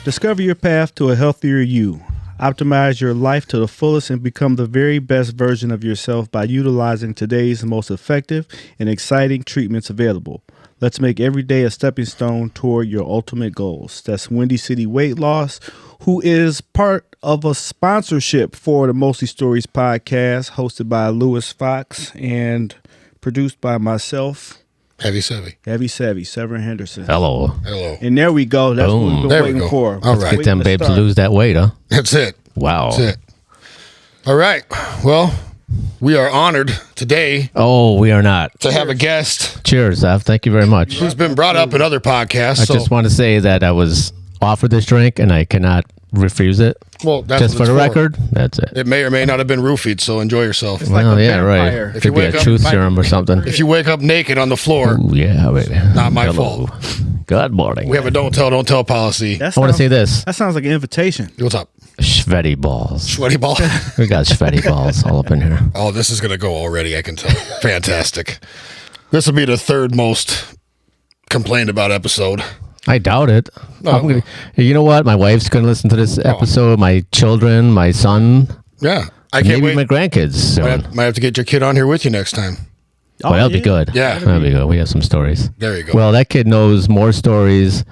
Discover your path to a healthier you. Optimize your life to the fullest and become the very best version of yourself by utilizing today's most effective and exciting treatments available. Let's make every day a stepping stone toward your ultimate goals. That's Windy City Weight Loss, who is part of a sponsorship for the Mostly Stories podcast, hosted by Lewis Fox and produced by myself. Heavy Savvy, Severen Henderson. Hello. And there we go. That's what we've been waiting for. All right. Get them babes to lose that weight, huh? That's it. Wow. That's it. All right. Well, we are honored today. Oh, we are not. To have a guest. Cheers, Zaf. Thank you very much. Who's been brought up in other podcasts. I just want to say that I was offered this drink and I cannot refuse it. Well, that's just for the record, that's it. It may or may not have been roofied, so enjoy yourself. It's like a vampire. Right. It could be a truth serum or something. If you wake up naked on the floor, ooh, yeah, baby. Not my fault. Good morning. We have a don't tell policy. I want to say this. That sounds like an invitation. What's up? Sweaty balls. Sweaty balls? We got sweaty balls all up in here. Oh, this is going to go already, I can tell. Fantastic. This will be the third most complained about episode. I doubt it. You know what? My wife's going to listen to this episode. My children, my son. Yeah. I can't wait. Maybe my grandkids. Might have to get your kid on here with you next time. Well, that'll be good. Yeah. That'll be good. We have some stories. There you go. Well, that kid knows more stories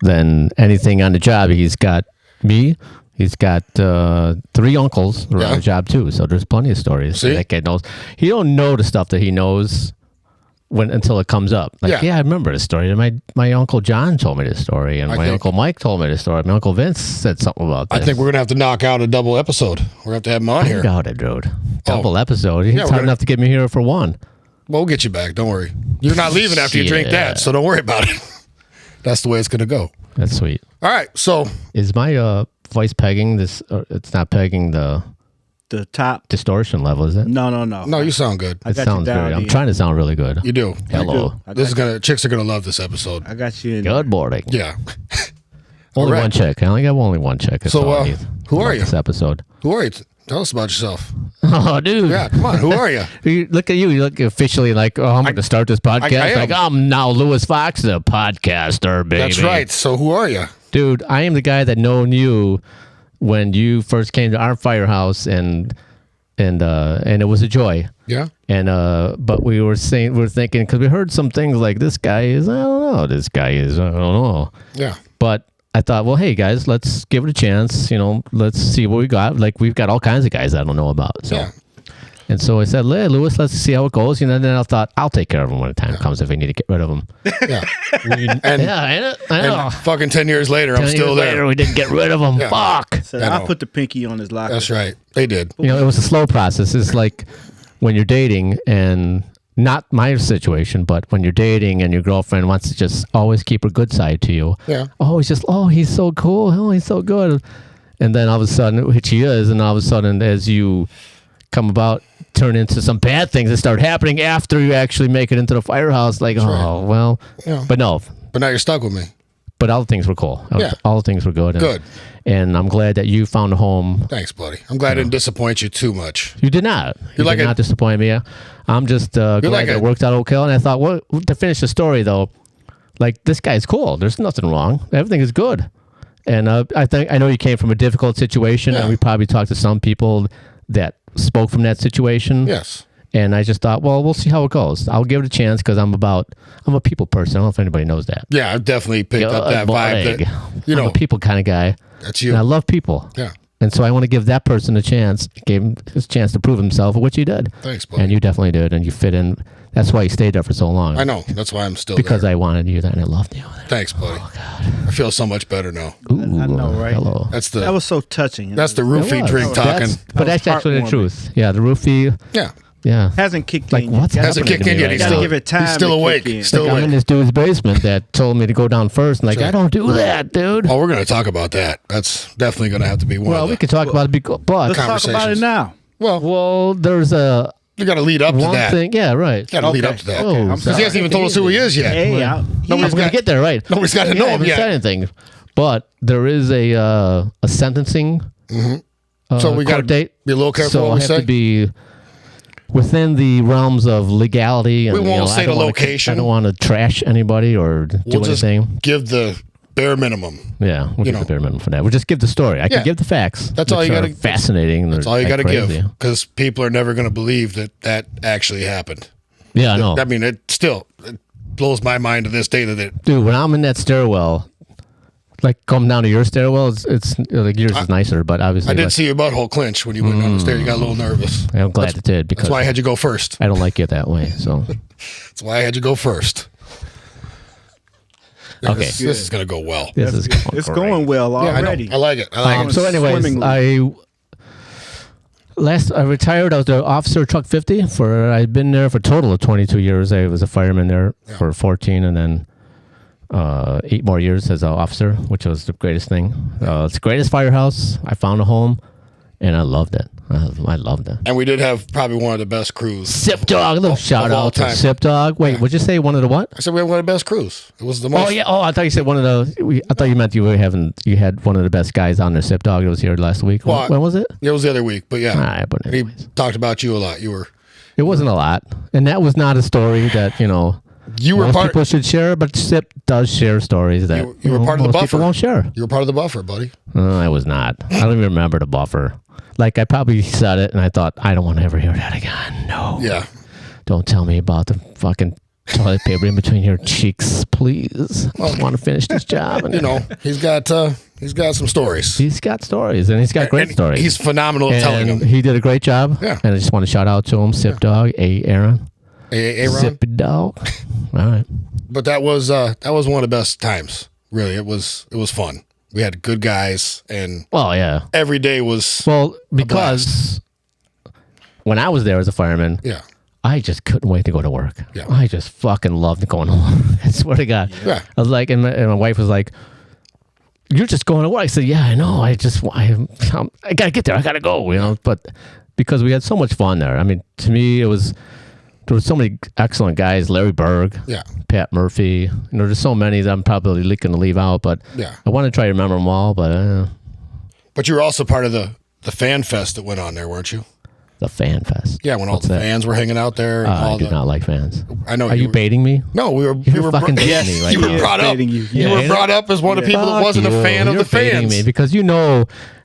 than anything on the job. He's got me. He's got 3 uncles who are on the job, too. So there's plenty of stories. See? That kid knows. He don't know the stuff that he knows until it comes up. Like, I remember this story. My Uncle John told me this story, and my Uncle Mike told me this story. My Uncle Vince said something about this. I think we're going to have to knock out a double episode. We're going to have him on here. I doubt it, dude. Double episode. It's hard enough to get me here for one. Well, we'll get you back. Don't worry. You're not leaving after you drink that, so don't worry about it. That's the way it's going to go. That's sweet. All right, so. Is my voice pegging this? It's not pegging the top distortion level, is it? No, you sound good. It sounds very. I'm trying to sound really good. You do. Hello. Chicks are gonna love this episode. I got you in. Good morning. Yeah. Only one chick. I only got only one chick. So, who are you? This episode. Who are you? Tell us about yourself. Oh, dude. Yeah, come on. Who are you? Look at you. You look officially like, I'm going to start this podcast. Like, I'm now Lewis Fox, the podcaster, baby. That's right. So, who are you? Dude, I am the guy that known you when you first came to our firehouse, and it was a joy. Yeah. And but we were thinking, because we heard some things like, this guy is, I don't know. Yeah. But I thought, well, hey guys, let's give it a chance. Let's see what we got. Like, we've got all kinds of guys I don't know about. So. Yeah. And so I said, hey, Lewis, let's see how it goes. Then I thought, I'll take care of him when the time comes if we need to get rid of him. Yeah. I know. And fucking 10 years later, I'm still there. Later, we didn't get rid of him. Yeah. Fuck. So I put the pinky on his locker. That's right. They did. It was a slow process. It's like when you're dating, and not my situation, but when you're dating and your girlfriend wants to just always keep her good side to you. Yeah. Oh, he's so cool. Oh, he's so good. And then all of a sudden, which he is, and all of a sudden, as you come about, turn into some bad things that start happening after you actually make it into the firehouse. Like, well. Yeah. But no. But now you're stuck with me. But all the things were cool. Yeah. All the things were good. Good. And I'm glad that you found a home. Thanks, buddy. I'm glad I didn't disappoint you too much. You did not. You did not disappoint me. I'm just glad it worked out okay. And I thought, well, to finish the story, though, like, this guy's cool. There's nothing wrong. Everything is good. And I know you came from a difficult situation, and we probably talked to some people that spoke from that situation. Yes. And I just thought, well, we'll see how it goes. I'll give it a chance because I'm a people person. I don't know if anybody knows that. Yeah, I've definitely picked up that vibe. That, I'm a people kind of guy. That's you. And I love people. Yeah. And so I want to give that person a chance, gave him his chance to prove himself, which he did. Thanks, buddy. And you definitely did, and you fit in. That's why you stayed there for so long. I know. That's why I'm still because there. I wanted you there, and I loved you. Thanks, buddy. Oh, God. I feel so much better now. Ooh, I know, right? Hello. That was so touching. That's the roofie drink talking. But that's actually the truth. Yeah, the roofie. Yeah. Hasn't kicked like, in what's yet. Hasn't kicked in yet. He's Give it time. He's still awake. Still awake. I'm in this dude's basement that told me to go down first. And like, I don't do that, dude. Oh, we're going to talk about that. That's definitely going to have to be one of the we could talk about it, but let's talk about it now. Well, there's a... You got to lead up to that. Thing, yeah, right. Got to lead up to that. Because he hasn't even told us who he is yet. Hey, nobody's going to get there, right? Nobody's got to know him yet. Said anything. But there is a sentencing so we got to be a little careful so what we I say. have to be within the realms of legality. And, we won't say the location. I don't want to trash anybody or do anything. Give the bare minimum. Yeah, we'll give the bare minimum for that. We'll just give the story. I can give the facts. That's all you got to. Fascinating. That's all you got to give, because people are never going to believe that actually happened. Yeah, I know. I mean, it blows my mind to this day that dude, when I'm in that stairwell, like coming down to your stairwell, it's like yours is nicer, but obviously I did see your butthole clinch when you went down the stairs. You got a little nervous. I'm glad it did, because that's why I had you go first. I don't like it that way, so that's why I had you go first. Okay, this is gonna go well. It's going well already. I like it. So, anyways, I retired. I was the officer of Truck 50 I'd been there for a total of 22 years. I was a fireman there for 14, and then 8 more years as an officer, which was the greatest thing. It's the greatest firehouse. I found a home, and I loved it. I loved it. And we did have probably one of the best crews. Sip Dog, a little shout out to Sip Dog. Wait, what'd you say? One of the what? I said we had one of the best crews. It was the most. Oh yeah. Oh, I thought you said one of the. I thought you meant you had one of the best guys on there. Sip Dog. It was here last week. Well, when was it? It was the other week, but yeah. All right, but he talked about you a lot. It wasn't a lot, and that was not a story that you were most people should share. But Sip does share stories that you were part of the buffer. People won't share. You were part of the buffer, buddy. I was not. I don't even remember the buffer. Like, I probably said it, and I thought, I don't want to ever hear that again. No. Yeah. Don't tell me about the fucking toilet paper in between your cheeks, please. I want to finish this job. And he's got some stories. He's got stories, and he's got great stories. He's phenomenal at telling them. He did a great job. Yeah. And I just want to shout out to him, Sip Dog, Aaron. Aaron. Sip Dog. All right. But that was one of the best times. Really, it was fun. We had good guys, and every day was because when I was there as a fireman, I just couldn't wait to go to work. Yeah. I just fucking loved going home. I swear to God. Yeah. I was like, and my wife was like, "You're just going to work." I said, "Yeah, I know. I gotta get there. I gotta go." But because we had so much fun there. I mean, to me, there were so many excellent guys. Larry Berg, Pat Murphy. There's so many that I'm probably going to leave out, but I want to try to remember them all. But you were also part of the fan fest that went on there, weren't you? The fan fest. Yeah, when all the fans were hanging out there. And I do not like fans. I know. Are you baiting me? No, we were fucking baiting me. Like, you were brought up. You were brought up as one of the people that wasn't a fan of the fans. Me because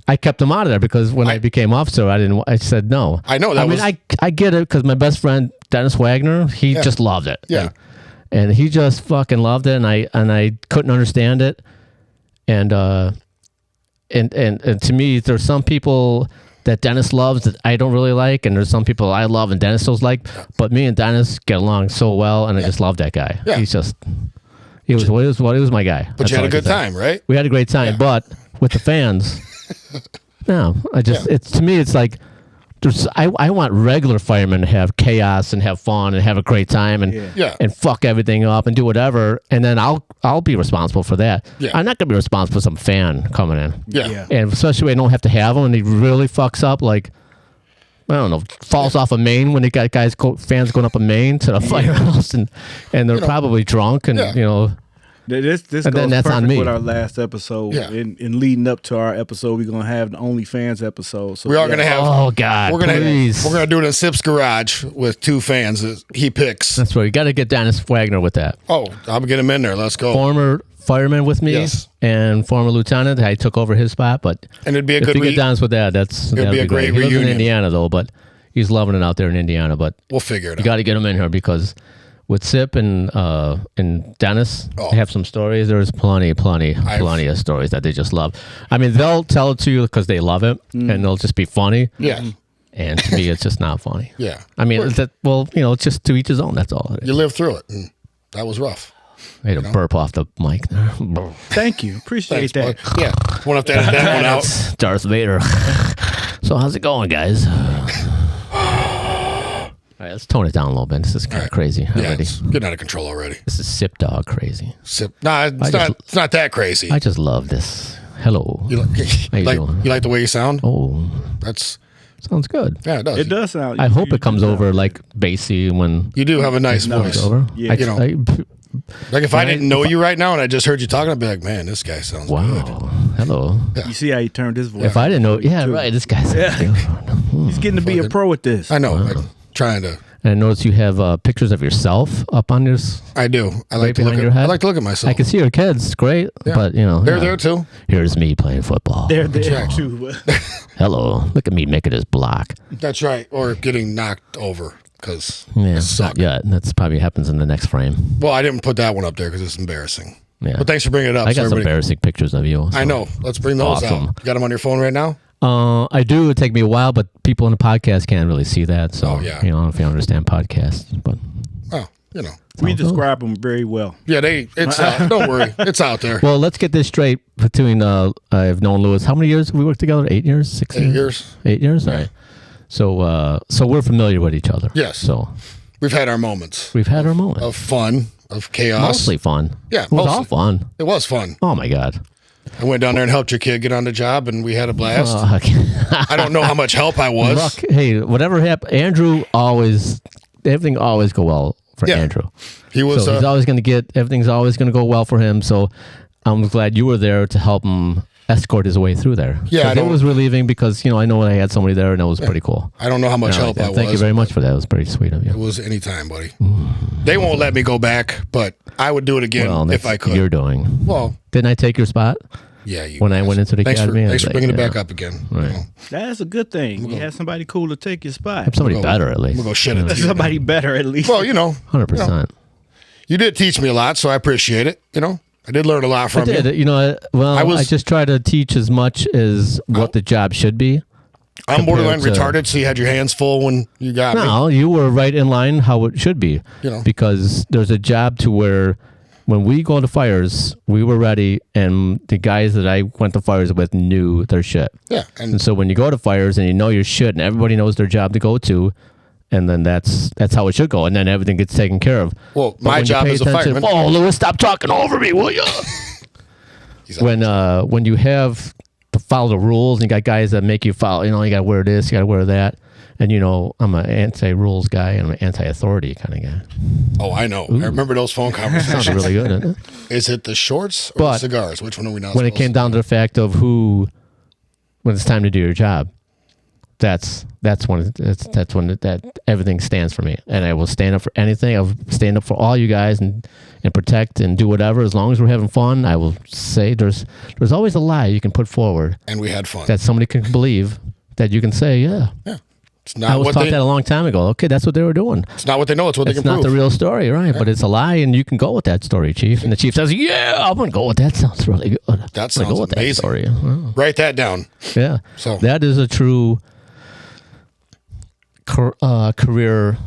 I kept them out of there because when I became officer, I said no. I know that. I get it because my best friend Dennis Wagner, he just loved it. Yeah, and he just fucking loved it, and I couldn't understand it, and to me, there's some people that Dennis loves that I don't really like, and there's some people I love and Dennis does like, but me and Dennis get along so well, and I just love that guy. Yeah. He was my guy. But you had a good time, right? We had a great time, but with the fans. No, it's to me, it's like I want regular firemen to have chaos and have fun and have a great time and fuck everything up and do whatever, and then I'll be responsible for that. Yeah. I'm not gonna be responsible for some fan coming in. Yeah. And especially when I don't have to have him and he really fucks up, like I don't know, falls off a main when they got fans going up a main to the firehouse and they're probably drunk and This and goes that's perfect on me. with our last episode. Yeah. In leading up to our episode, we're gonna have the OnlyFans episode. So we are gonna have. Oh God! We're gonna do it in Sip's garage with 2 fans that he picks. That's right. You got to get Dennis Wagner with that. Oh, I'll get him in there. Let's go. Former fireman with me, and former lieutenant. I took over his spot, but it'd be a if good. If you get Dennis with that, that'd be a great reunion. He lives in Indiana though, but he's loving it out there in Indiana. But we'll figure it out. You got to get him in here because. With Sip and Dennis, I have some stories. There's plenty of stories that they just love. I mean, they'll tell it to you because they love it, and they'll just be funny. Yeah. And to me, it's just not funny. Yeah. I mean, it's just to each his own. That's all it is. You live through it. And that was rough. I had to burp off the mic there. Thank you. Appreciate that. Bud. Yeah. We'll have to edit that one out. Darth Vader. So how's it going, guys? All right, let's tone it down a little bit. This is kind of crazy already. It's getting out of control already. This is Sip Dog crazy. Nah, it's not that crazy. I just love this. Hello. How you doing? You like the way you sound? Oh. Sounds good. Yeah, it does. It does sound. I hope it comes over like bassy when... You do have a nice voice. Over. Yeah. Like if I didn't know you right now and I just heard you talking, I'd be like, man, this guy sounds good. Hello. Yeah. You see how he turned his voice. If I didn't know... Yeah, right. This guy sounds good. He's getting to be a pro at this. I know. Like, trying to And I notice you have pictures of yourself up on this. I do. I like right to look at myself. I can see your kids. Great. Yeah. But, you know. They're there too. Here's me playing football. They're there too. Hello. Look at me making this block. That's right. Or getting knocked over because not yet. That's probably happens in the next frame. Well, I didn't put that one up there because it's embarrassing. Yeah. But thanks for bringing it up. I got some embarrassing pictures of you. So. I know. Let's bring those out. You got them on your phone right now? I do. It take me a while, but people in the podcast can't really see that. So, you know, I don't know if you understand podcasts, but. Oh, you know. We describe them very well. Yeah, it's don't worry. It's out there. Well, let's get this straight between, I've known Lewis. How many years have we worked together? 8 years? 6 years? 8 years. 8 years? Yeah. All right. So we're familiar with each other. Yes. So. We've had our moments. Of fun, of chaos. Mostly fun. Yeah, it was all fun. It was fun. Oh, my God. I went down there and helped your kid get on the job, and we had a blast. I don't know how much help I was. Look, hey, whatever happened, everything always go well for Andrew. He was. So he's always going to everything's always going to go well for him. So I'm glad you were there to help him escort his way through there. Yeah, it was relieving because, you know, I know I had somebody there and it was pretty cool. I don't know how much help I was. Thank you very much for that. It was pretty sweet of you. It was any time, buddy. They won't let me go back, but I would do it again if I could. You're doing. Well, didn't I take your spot? Yeah, when I went into the academy. Thanks for bringing it back up again. Right. You know. That's a good thing. You have somebody cool to take your spot. Have somebody better at least. We'll go shit at somebody better at least. Well, you know, 100%. You did teach me a lot, so I appreciate it. You know, I did learn a lot from you. I did. You know, I just try to teach as much as what the job should be. I'm borderline retarded, so you had your hands full when you got me. No, you were right in line how it should be. You know, because there's a job to where when we go to fires, we were ready, and the guys that I went to fires with knew their shit. Yeah. And so when you go to fires and you know your shit and everybody knows their job to go to, and then that's how it should go, and then everything gets taken care of. Well, my job as a fireman. Oh, Lewis, stop talking over me, will you? When you have to follow the rules, and you got guys that make you follow, you know, you got to wear this, you got to wear that. And, you know, I'm an anti-rules guy and I'm an anti-authority kind of guy. Oh, I know. Ooh. I remember those phone conversations. Sounds really good, isn't it? Is it the shorts or the cigars? Which one are we not when it came down to the fact of when it's time to do your job, that's when everything stands for me. And I will stand up for anything. I'll stand up for all you guys and protect and do whatever. As long as we're having fun, I will say there's always a lie you can put forward. And we had fun. That somebody can believe that you can say, yeah. It's not I was taught that a long time ago. Okay, that's what they were doing. It's not what they know. It's what they can prove. It's not the real story, right? Yeah. But it's a lie, and you can go with that story, Chief. And the Chief says, yeah, I'm going to go with that. Sounds really good. That sounds amazing. That story. Oh. Write that down. Yeah. So that is a true career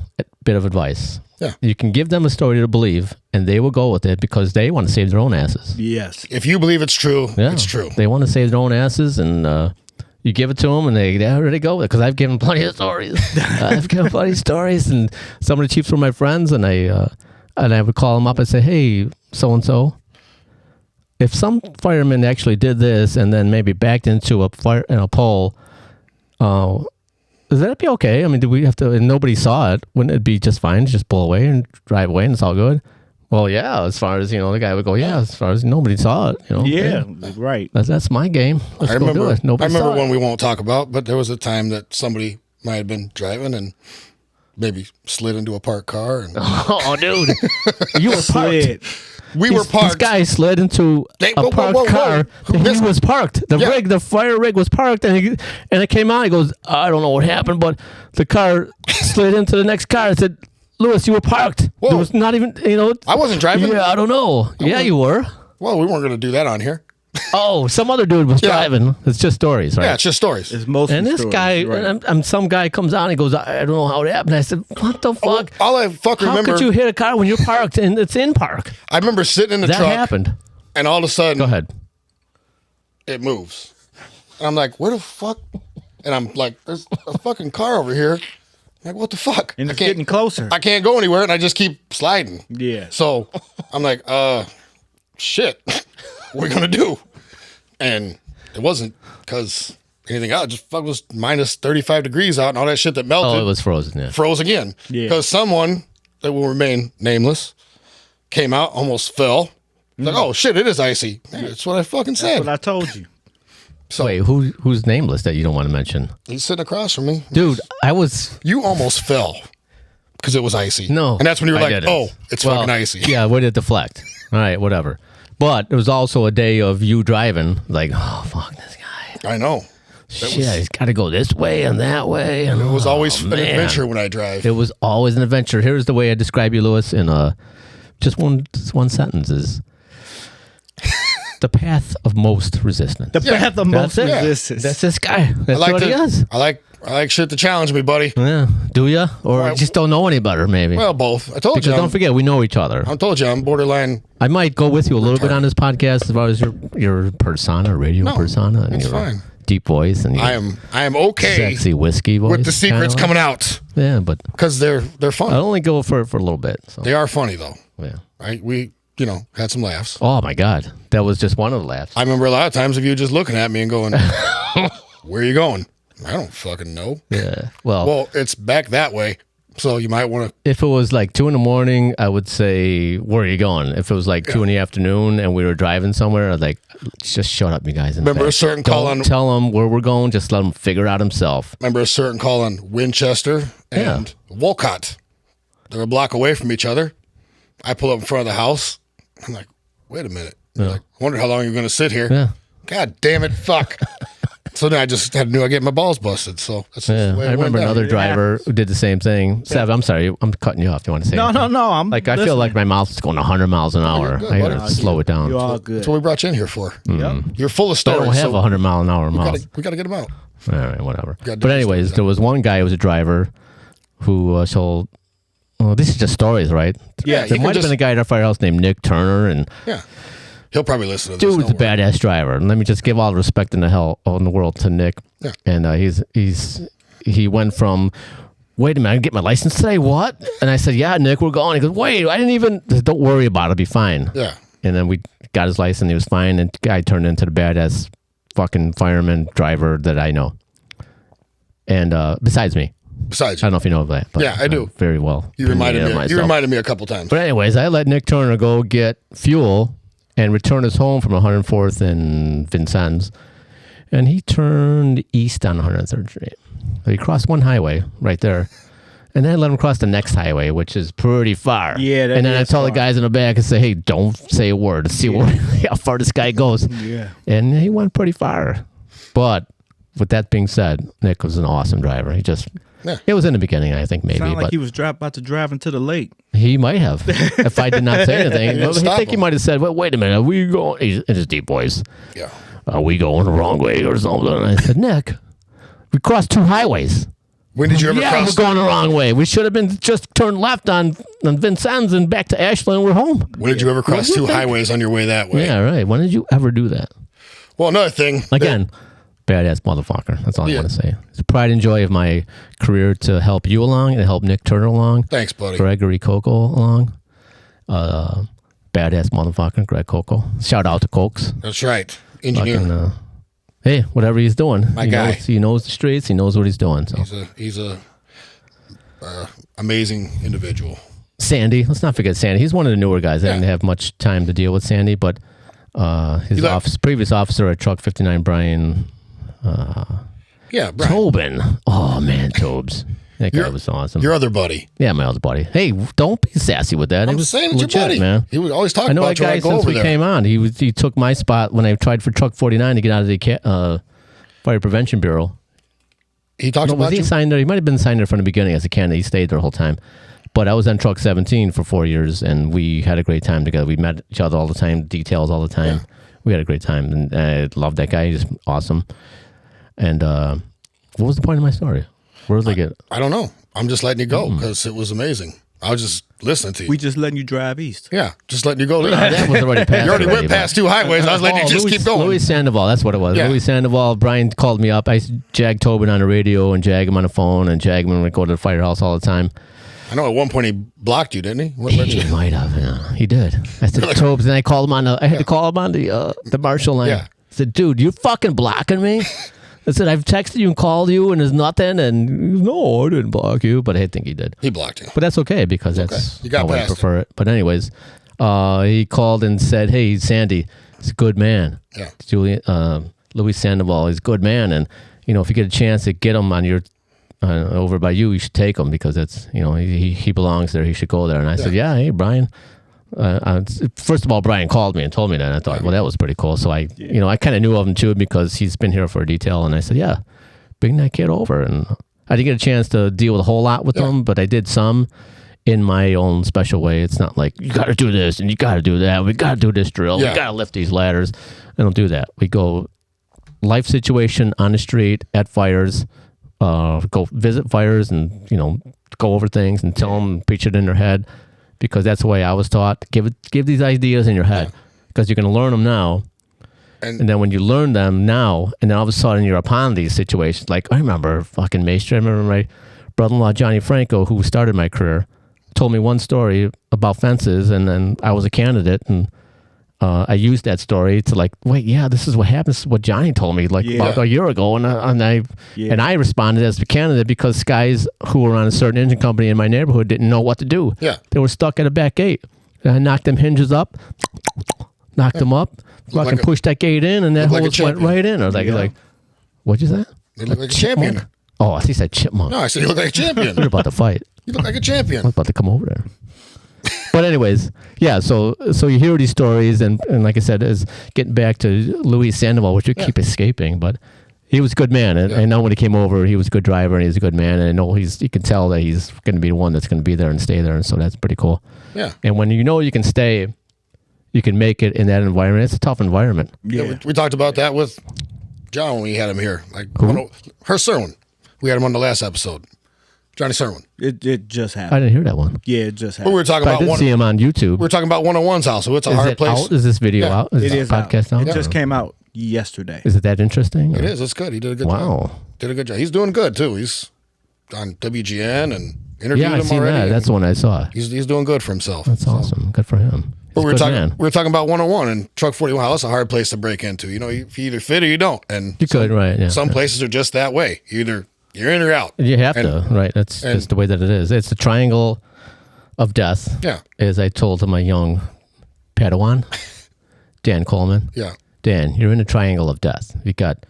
bit of advice. Yeah. You can give them a story to believe, and they will go with it because they want to save their own asses. Yes. If you believe it's true, it's true. They want to save their own asses, and you give it to them, and they already go with it because I've given plenty of stories. And some of the chiefs were my friends, and I would call them up and say, hey, so-and-so, if some fireman actually did this and then maybe backed into a pole, does that be okay? I mean, do we have to, and nobody saw it, wouldn't it be just fine to just pull away and drive away and it's all good? Well, yeah, as far as, you know, the guy would go, yeah, as far as nobody saw it, you know. Yeah, right. That's my game. I remember one we won't talk about, but there was a time that somebody might have been driving and maybe slid into a parked car. And oh, dude. You were parked. We were parked. This guy slid into a parked car. He was parked. The fire rig was parked, and it came out. He goes, I don't know what happened, but the car slid into the next car. I said, Lewis, you were parked. Whoa. There was not even, you know. I wasn't driving. Yeah, I don't know. You were. Well, we weren't going to do that on here. Oh, some other dude was driving. It's just stories, right? Yeah, it's just stories. It's mostly and this stories, guy, right. and some guy comes out and he goes, I don't know how it happened. I said, what the fuck? All I remember. How could you hit a car when you're parked and it's in park? I remember sitting in the truck. That happened. And all of a sudden. Go ahead. It moves. And I'm like, where the fuck? And I'm like, there's a fucking car over here. I'm like, what the fuck? And it's getting closer. I can't go anywhere, and I just keep sliding. Yeah. So I'm like, shit. What are we going to do? And it wasn't because anything else. It just fuck was minus 35 degrees out, and all that shit that melted. Oh, it was frozen, yeah. Froze again. Yeah. Because someone that will remain nameless came out, almost fell. Like, oh, shit, it is icy. That's what I fucking said. That's what I told you. So, wait, who's nameless that you don't want to mention? He's sitting across from me. Dude, You almost fell. because it was icy. No. And that's when you were I like, didn't. oh, it's fucking icy. Yeah, way to deflect. All right, whatever. But it was also a day of you driving, like, oh, fuck this guy. I know. Shit, he's got to go this way and that way. And it was always an adventure when I drive. It was always an adventure. Here's the way I describe you, Lewis, in just one sentence is the path of most resistance. The path of most resistance. That's this guy. That's what he does. I like shit to challenge me, buddy. Yeah. Do you? Or just don't know any better, maybe? Well, both. I told you. Because don't forget, we know each other. I told you, I'm borderline. I might go with you a little bit on this podcast as far as your persona, radio persona. And it's your fine. Deep voice. And I am okay. Sexy whiskey voice. With the secrets coming out. Yeah, but. Because they're fun. I only go for a little bit. So. They are funny, though. Yeah. Right? We, had some laughs. Oh, my God. That was just one of the laughs. I remember a lot of times of you just looking at me and going, where are you going? I don't fucking know. Yeah. Well, it's back that way. So you might want to. If it was like 2 a.m, I would say, where are you going? If it was like 2 p.m. and we were driving somewhere, I'd like, just shut up, you guys. Remember a certain call on. Don't tell him where we're going. Just let him figure out himself. Remember a certain call on Winchester and Wolcott. They're a block away from each other. I pull up in front of the house. I'm like, wait a minute. Like, I wonder how long you're going to sit here. Yeah. God damn it. Fuck. So then I just knew I get my balls busted. So that's just the way I remember another driver happens. who did the same thing. Sev, I'm sorry, I'm cutting you off. You want to say? No. I'm like listening. I feel like my mouth is going 100 miles an hour. good, I gotta slow it down. You're all good. That's what we brought you in here for. Yep. You're full of I stories. don't have 100-mile-an-hour mouth. We got to get them out. All right, whatever. Gotta do But anyways, stories, there was one guy who was a driver who told. Well, this is just stories, right? Yeah, there might have been a guy at our firehouse named Nick Turner, and Yeah. He'll probably listen to this. dude's a badass driver. And let me just give all the respect in the world to Nick. Yeah. And he went from, wait a minute, I get my license today? What? And I said, yeah, Nick, we're going. He goes, wait, I didn't even. I said, don't worry about it. It'll be fine. Yeah. And then we got his license. He was fine. And the guy turned into the badass fucking fireman driver that I know. And besides me. Besides I don't know if you know that. But Yeah, I do. Very well. You reminded me. myself. You reminded me a couple times. But anyways, I let Nick Turner go get fuel and return us home from 104th and Vincennes. And he turned east on 103rd Street. So he crossed one highway right there. And then I let him cross the next highway, which is pretty far. Yeah, that and then I is tell the far. guys in the back and say, hey, don't say a word. Let's see how far this guy goes. Yeah. And he went pretty far. But with that being said, Nick was an awesome driver. He just... Yeah. It was in the beginning, I think, maybe. Sounded like but he was about to drive into the lake. he might have, if I did not say anything. didn't I stop think he him. might have said, wait a minute, are we going, in his deep voice, Yeah. are we going the wrong way or something? And I said, Nick, we crossed 2 highways. When did you ever Yeah, cross? we're going the wrong way. We should have been just turned left on Vincennes and back to Ashland. We're home. When did you ever cross What do you 2 think? highways on your way that way? Yeah, right. When did you ever do that? Well, another thing. Again, badass motherfucker. That's all I Yeah. want to say. It's a pride and joy of my career to help you along and help Nick Turner along. Thanks, buddy. Gregory Coco along. Badass motherfucker, Greg Coco. Shout out to Cokes. That's right. Engineer. Fucking, hey, whatever he's doing. My he guy. He knows the streets. He knows what he's doing. So He's a amazing individual. Sandy, let's not forget Sandy. He's one of the newer guys. I Yeah. didn't have much time to deal with Sandy, but his previous officer at Truck 59, Brian Yeah, Brian. Tobin. Oh man, Tobes. That guy was awesome. Your other buddy. Yeah, my other buddy. Hey, don't be sassy with that. I'm It was saying it's legit, your buddy. man. He would always talk I know about that you when guy I go since over we there. came on. He took my spot when I tried for Truck 49 to get out of the Fire Prevention Bureau. He talks No, was about he you. signed there? He might have been signed there from the beginning as a candidate. He stayed there the whole time. But I was on Truck 17 for 4 years, and we had a great time together. We met each other all the time, details all the time. Yeah. We had a great time, and I love that guy. He's awesome. And what was the point of my story? Where did I get? I don't know. I'm just letting you go because it was amazing. I was just listening to you. We just letting you drive east. Yeah, just letting you go. That was already past. You already went but- past 2 highways. I was letting you just keep going. Louis Sandoval, that's what it was. Yeah. Louis Sandoval, Brian called me up. I jag Tobin on the radio and jag him on the phone and jag him when we go to the firehouse all the time. I know at one point he blocked you, didn't he? What about He you? might have, yeah. He did. I said, Tobes, and I called him on I had to call him on the Marshall line. Yeah. I said, dude, you fucking blocking me? I said, I've texted you and called you and there's nothing. And he goes, no, I didn't block you. But I think he did. He blocked you. But that's okay because that's Okay. You got how I past prefer it. But anyways, he called and said, hey, Sandy, he's a good man. Yeah. Louis Sandoval, he's a good man. And, if you get a chance to get him on your over by you should take him because it's, he belongs there. He should go there. And I said, yeah, hey, Brian. First of all, Brian called me and told me that. And I thought, well, that was pretty cool. So I kind of knew of him too because he's been here for a detail. And I said, yeah, bring that kid over. And I didn't get a chance to deal with a whole lot with him, but I did some in my own special way. It's not like, you got to do this and you got to do that. We got to do this drill. We got to lift these ladders. I don't do that. We go life situation on the street at fires, go visit fires and, go over things and tell them, preach it in their head, because that's the way I was taught. Give these ideas in your head because you're going to learn them now. And then when you learn them now, and then all of a sudden you're upon these situations. Like, I remember fucking Mastre. I remember my brother-in-law, Johnny Franco, who started my career, told me one story about fences, and then I was a candidate, and I used that story to wait, this is what happens. What Johnny told me about a year ago, and I responded as a candidate because guys who were on a certain engine company in my neighborhood didn't know what to do. Yeah, they were stuck at a back gate. And I knocked them hinges up, knocked them up, fucking pushed that gate in, and that hose went right in. I was like, what'd you say? You look like a champion. Oh, he said chipmunk. No, I said you look like a champion. You're about to fight. You look like a champion. I was about to come over there. But anyways, yeah, so you hear these stories, and like I said, is getting back to Louis Sandoval, which you keep escaping, but he was a good man. And I know when he came over, he was a good driver, and he's a good man, and I know you can tell that he's going to be the one that's going to be there and stay there, and so that's pretty cool. Yeah. And when you can stay, you can make it in that environment. It's a tough environment. Yeah, we talked about that with John when we had him here. Her Serwin. We had him on the last episode. Johnny Serwin. It just happened. I didn't hear that one. Yeah, it just happened. But we were talking about I did see him on YouTube. We were talking about 101's house, so it's a hard place. Out? Is this video out? It is podcast out? It just came out yesterday. Is it that interesting? It is. It's good. He did a good job. Wow. Did a good job. He's doing good, too. He's on WGN and interviewed him already. Yeah, I've seen that. That's the one I saw. He's doing good for himself. That's awesome. Good for him. But we were talking about 101 and Truck 41. Wow, that's a hard place to break into. You either fit or you don't. And you could, right. Yeah, some places are just that way. Either you're in or out. You have to, right? That's just the way that it is. It's the triangle of death. Yeah. As I told to my young Padawan, Dan Coleman. Yeah. Dan, you're in a triangle of death. You got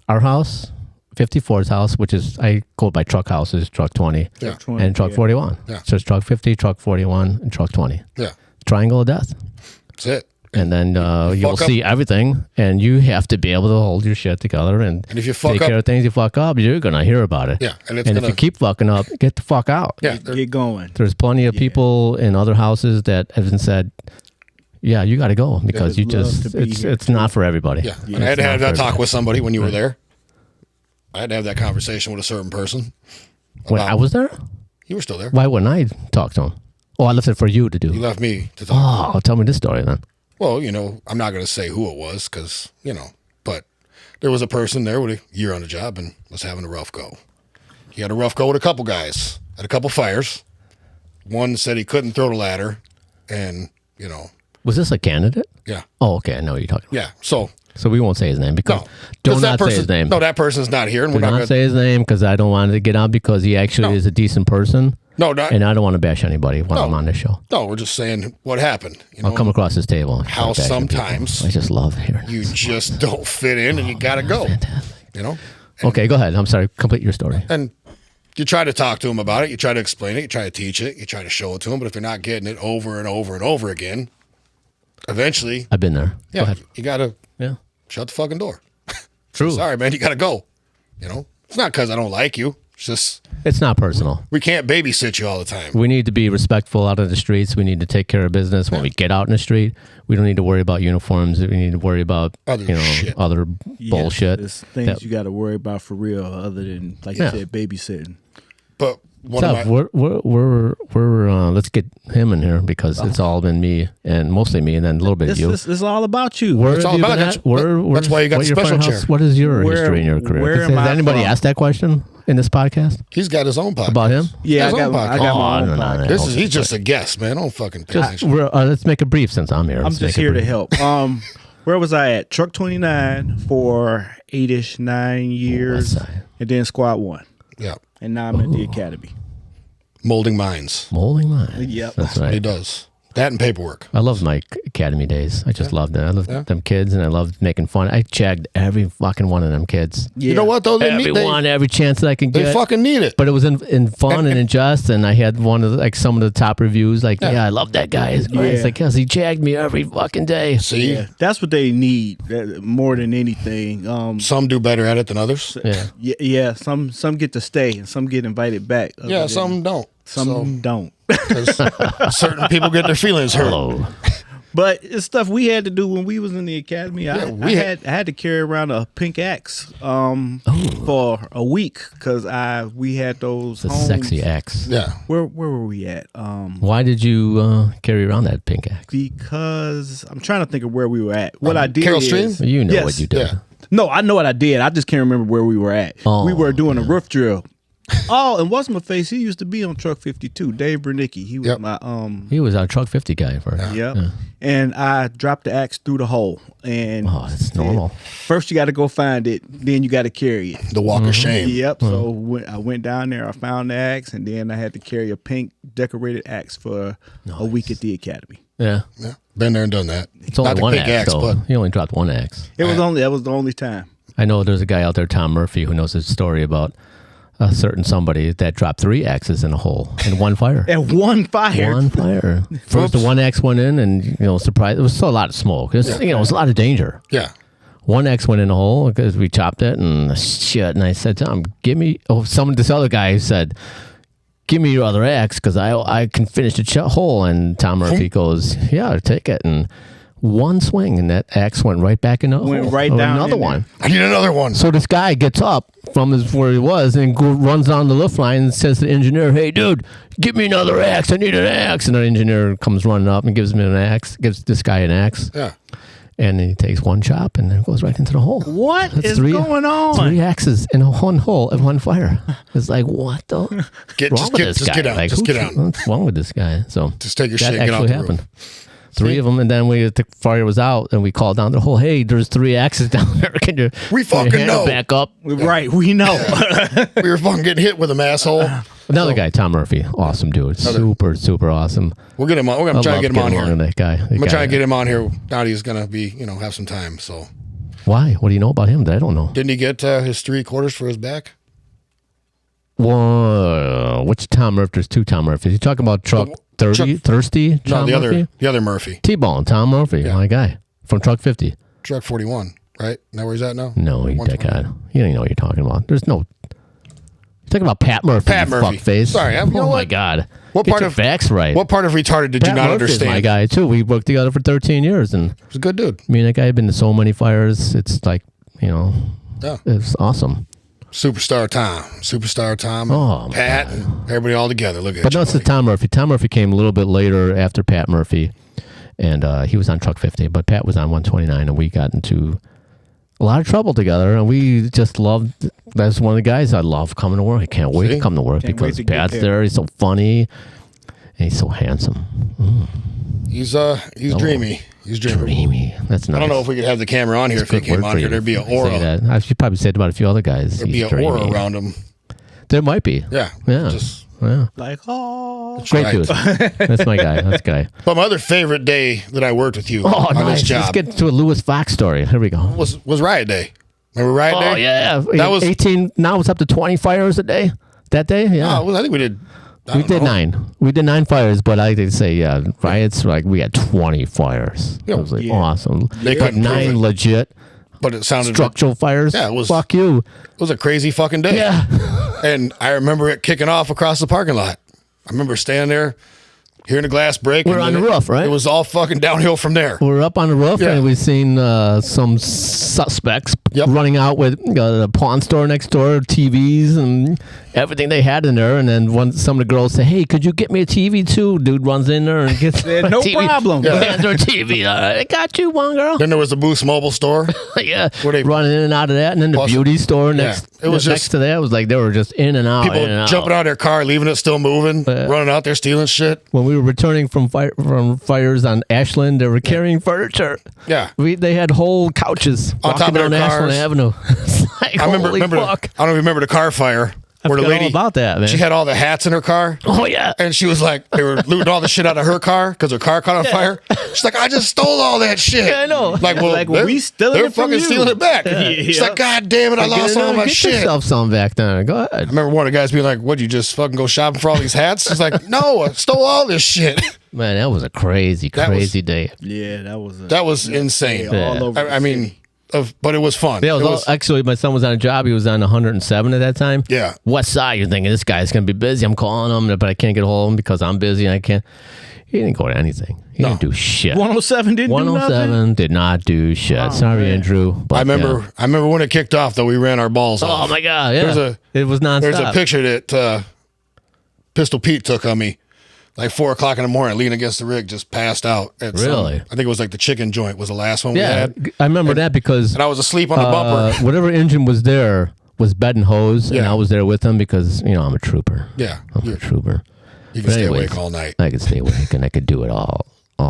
our house, 54's house, which is, I go by truck houses, truck 20, and truck 41. Yeah. So it's truck 50, truck 41, and truck 20. Yeah. Triangle of death. That's it. And then you'll see everything, and you have to be able to hold your shit together and if you fuck take care of things. You fuck up, you're going to hear about it. Yeah. And if you keep fucking up, get the fuck out. Yeah. Get going. There's plenty of people in other houses that have said, yeah, you got to go because it's not for everybody. Yeah. And I had to have that talk with somebody when you were there. I had to have that conversation with a certain person. When I was there? You were still there. Why wouldn't I talk to him? Oh, I left it for you to do. You left me to talk. Oh, tell me this story then. Well, I'm not going to say who it was because, but there was a person there with a year on the job and was having a rough go. He had a rough go with a couple guys at a couple fires. One said he couldn't throw the ladder and, Was this a candidate? Yeah. Oh, okay. I know what you're talking about. Yeah. So we won't say his name because don't say his name. No, that person's not here. And we're not say his name because I don't want it to get out because he actually is a decent person. No, and I don't want to bash anybody when I'm on this show. No, we're just saying what happened. I'll come across this table. How sometimes I just love hearing you just don't fit in and you got to go. Fantastic. Okay, go ahead. I'm sorry. Complete your story. And you try to talk to him about it. You try to explain it. You try to teach it. You try to show it to him. But if you're not getting it over and over and over again, eventually. I've been there. Yeah, go ahead. You got to shut the fucking door. True. Sorry, man. You got to go. It's not because I don't like you. It's not personal. We can't babysit you all the time. We need to be respectful out of the streets. We need to take care of business when we get out in the street. We don't need to worry about uniforms. We need to worry about other bullshit. There's things you got to worry about for real, other than you said, babysitting. But we're let's get him in here because it's all been me and mostly me, and then a little bit of you. It's all about you. It's all about you. That's why you got the special chair. What is your history in your career? Has anybody asked that question in this podcast? He's got his own podcast. About him? Yeah, I got my own podcast. He's just a guest, man. Don't fucking pay attention. Let's make it brief since I'm here. I'm just here to help. Where was I at? Truck 29 for 9 years, and then Squad 1. Yeah. And now I'm at the academy. Molding minds. Molding minds. Yep. That's right. He does. That and paperwork. I loved my academy days. I just loved it. I loved them kids, and I loved making fun. I jagged every fucking one of them kids. Yeah. You know what, though? Every chance that I can get. They fucking need it. But it was in fun and in jest, and I had one of some of the top reviews. Like, I love that guy. It's like, because he jagged me every fucking day. See? Yeah, that's what they need more than anything. Some do better at it than others. Yeah. Some get to stay, and some get invited back. Yeah, some don't. Some don't. Certain people get their feelings hurt. Hello. But it's stuff we had to do when we was in the academy. I had to carry around a pink axe for a week because we had those homes. Sexy axe. Yeah. Where were we at? Why did you carry around that pink axe? Because I'm trying to think of where we were at. What I did Carroll Stream? You know what you did. Yeah. No, I know what I did. I just can't remember where we were at. We were doing a roof drill. Oh, and what's my face? He used to be on Truck 52. Dave Bernicki. He was my He was our Truck 50 guy first. Yeah. And I dropped the axe through the hole. And that's normal. First, you got to go find it. Then you got to carry it. The walk of shame. Yep. So I went down there. I found the axe, and then I had to carry a pink decorated axe for a week at the academy. Yeah. Been there and done that. It's only Not one the pink axe, though. but You only dropped one axe. That was the only time. I know there's a guy out there, Tom Murphy, who knows his story about a certain somebody that dropped 3 axes in a hole in one fire. At one fire. One fire. First, the one axe went in, and surprise. It was still a lot of smoke. It was, it was a lot of danger. Yeah. One axe went in the hole because we chopped it, and shit. And I said, Tom, give me. This other guy said, give me your other axe because I can finish the hole. And Tom Murphy goes, yeah, take it. And one swing, and that axe went right back in the hole. Went right down. Another one. I need another one. So this guy gets up from where he was and runs on the lift line and says to the engineer, hey, dude, give me another axe. I need an axe. And the engineer comes running up and gives this guy an axe. Yeah. And then he takes one chop and then goes right into the hole. What is going on? 3 axes in one hole at one fire. It's like, what the? Get out. Like, just get out. What's wrong with this guy? So just take your that shit and get out actually the happened. roof. 3 of them, and then the fire was out, and we called down the hole. Hey, there's 3 axes down there. Can you? We fucking know. Back up. Right, we know. We were fucking getting hit with them, asshole. Another guy, Tom Murphy, awesome dude, super awesome. We'll get him on. We're gonna try to get him on here. That guy. I'm gonna try to get him on here. Now he's gonna be, have some time. So. Why? What do you know about him that I don't know? Didn't he get his 3 quarters for his back? Whoa! Which Tom Murphy? There's 2 Tom Murphys. You talking about Thirsty? Tom Murphy? The other Murphy. T-Bone, Tom Murphy, my guy from Truck 50. Truck 41, right? Know where he's at now? No, you that guy. You don't even know what you're talking about. There's no. You're talking about Pat Murphy. Pat Murphy. Fuckface. Sorry, my God. What Get part your of facts right? What part of retarded did Pat you not Murphy's understand? My guy too. We worked together for 13 years, and he's a good dude. Me and that guy have been to so many fires. It's like it's awesome. Superstar Tom, Pat, and everybody all together. Look at But no, it's Tom Murphy. Tom Murphy came a little bit later after Pat Murphy, and he was on Truck 50, but Pat was on 129, and we got into a lot of trouble together, and we just loved. That's one of the guys I love coming to work. I can't wait to come to work because Pat's there. He's so funny, and he's so handsome. He's dreamy. He's dreamy. That's nice. I don't know if we could have the camera on here. If he came on here, there'd be an aura. I should probably say it about a few other guys. There'd be an aura around him. There might be. Yeah. Like, great dude. That's my guy. That's guy. But my other favorite day that I worked with you on this job. Let's get to a Louis Fox story. Here we go. Was Riot Day. Remember Riot Day? Oh, yeah. That was 18. Now it's up to 20 fires a day. That day? Yeah. Oh, I think we did. We did 9. We did 9 fires, but I did say, riots, like, we had 20 fires. It was like awesome. They got 9 legit. But it sounded structural fires. Yeah, it was. Fuck you. It was a crazy fucking day. Yeah. And I remember it kicking off across the parking lot. I remember standing there, hearing the glass break. We're on the roof, right? It was all fucking downhill from there. We're up on the roof, and we've seen some suspects running out with the pawn store next door, TVs, and everything they had in there. And then some of the girls say, "Hey, could you get me a TV too?" Dude runs in there and gets no TV. problem. Hands her TV. I got you, one girl. Then there was the Boost Mobile store. Yeah, where they running in and out of that, and then the beauty store next. It was next to that. It was like they were just in and out. People jumping out of their car, leaving it still moving, running out there stealing shit. When we were returning from fires on Ashland, they were carrying furniture. Yeah, they had whole couches on top of their cars. Ashland Avenue. Like, I don't remember the car fire. where the lady all about that, man. She had all the hats in her car. Oh yeah, and she was like, they were looting all the shit out of her car because her car caught on fire. She's like, I just stole all that shit. Yeah, I know. Like, well, we stealing they're it from fucking you. stealing it back. She's like, God damn it, I lost all my shit. Get yourself some back then. Go ahead. I remember one of the guys being like, "What? You just fucking go shopping for all these hats?" He's like, "No, I stole all this shit." Man, that was a crazy day. Yeah, that was insane. All over I mean. But it was fun. Yeah, actually, my son was on a job. He was on 107 at that time. Yeah. West Side, you're thinking, this guy's going to be busy. I'm calling him, but I can't get a hold of him because I'm busy and I can't. He didn't go to anything. He didn't do shit. 107 didn't do nothing? 107 did not do shit. Oh, Sorry, man. Andrew. But, I remember when it kicked off, though, we ran our balls off. Oh, my God, yeah. It was nonstop. There's a picture that Pistol Pete took of me. Like 4 o'clock in the morning, leaning against the rig, just passed out. Really? I think it was like the chicken joint was the last one we had. I remember that because... And I was asleep on the bumper. Whatever engine was there was bed and hose, and I was there with him because, I'm a trooper. Yeah. I'm a trooper. You can stay awake all night. I could stay awake, and I could do it all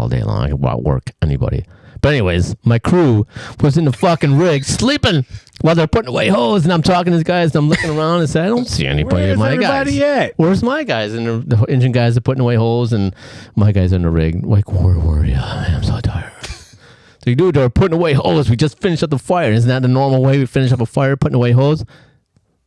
day long. I could outwork anybody. But anyways, my crew was in the fucking rig sleeping while they're putting away hose, and I'm talking to these guys, and I'm looking around and say, I don't see anybody. Where's my everybody guys. at? Where's my guys? And the engine guys are putting away hose, and my guys are in the rig. Like, where were you? Man, I'm so tired. So, dude, they're putting away hose. We just finished up the fire. Isn't that the normal way we finish up a fire, putting away hose?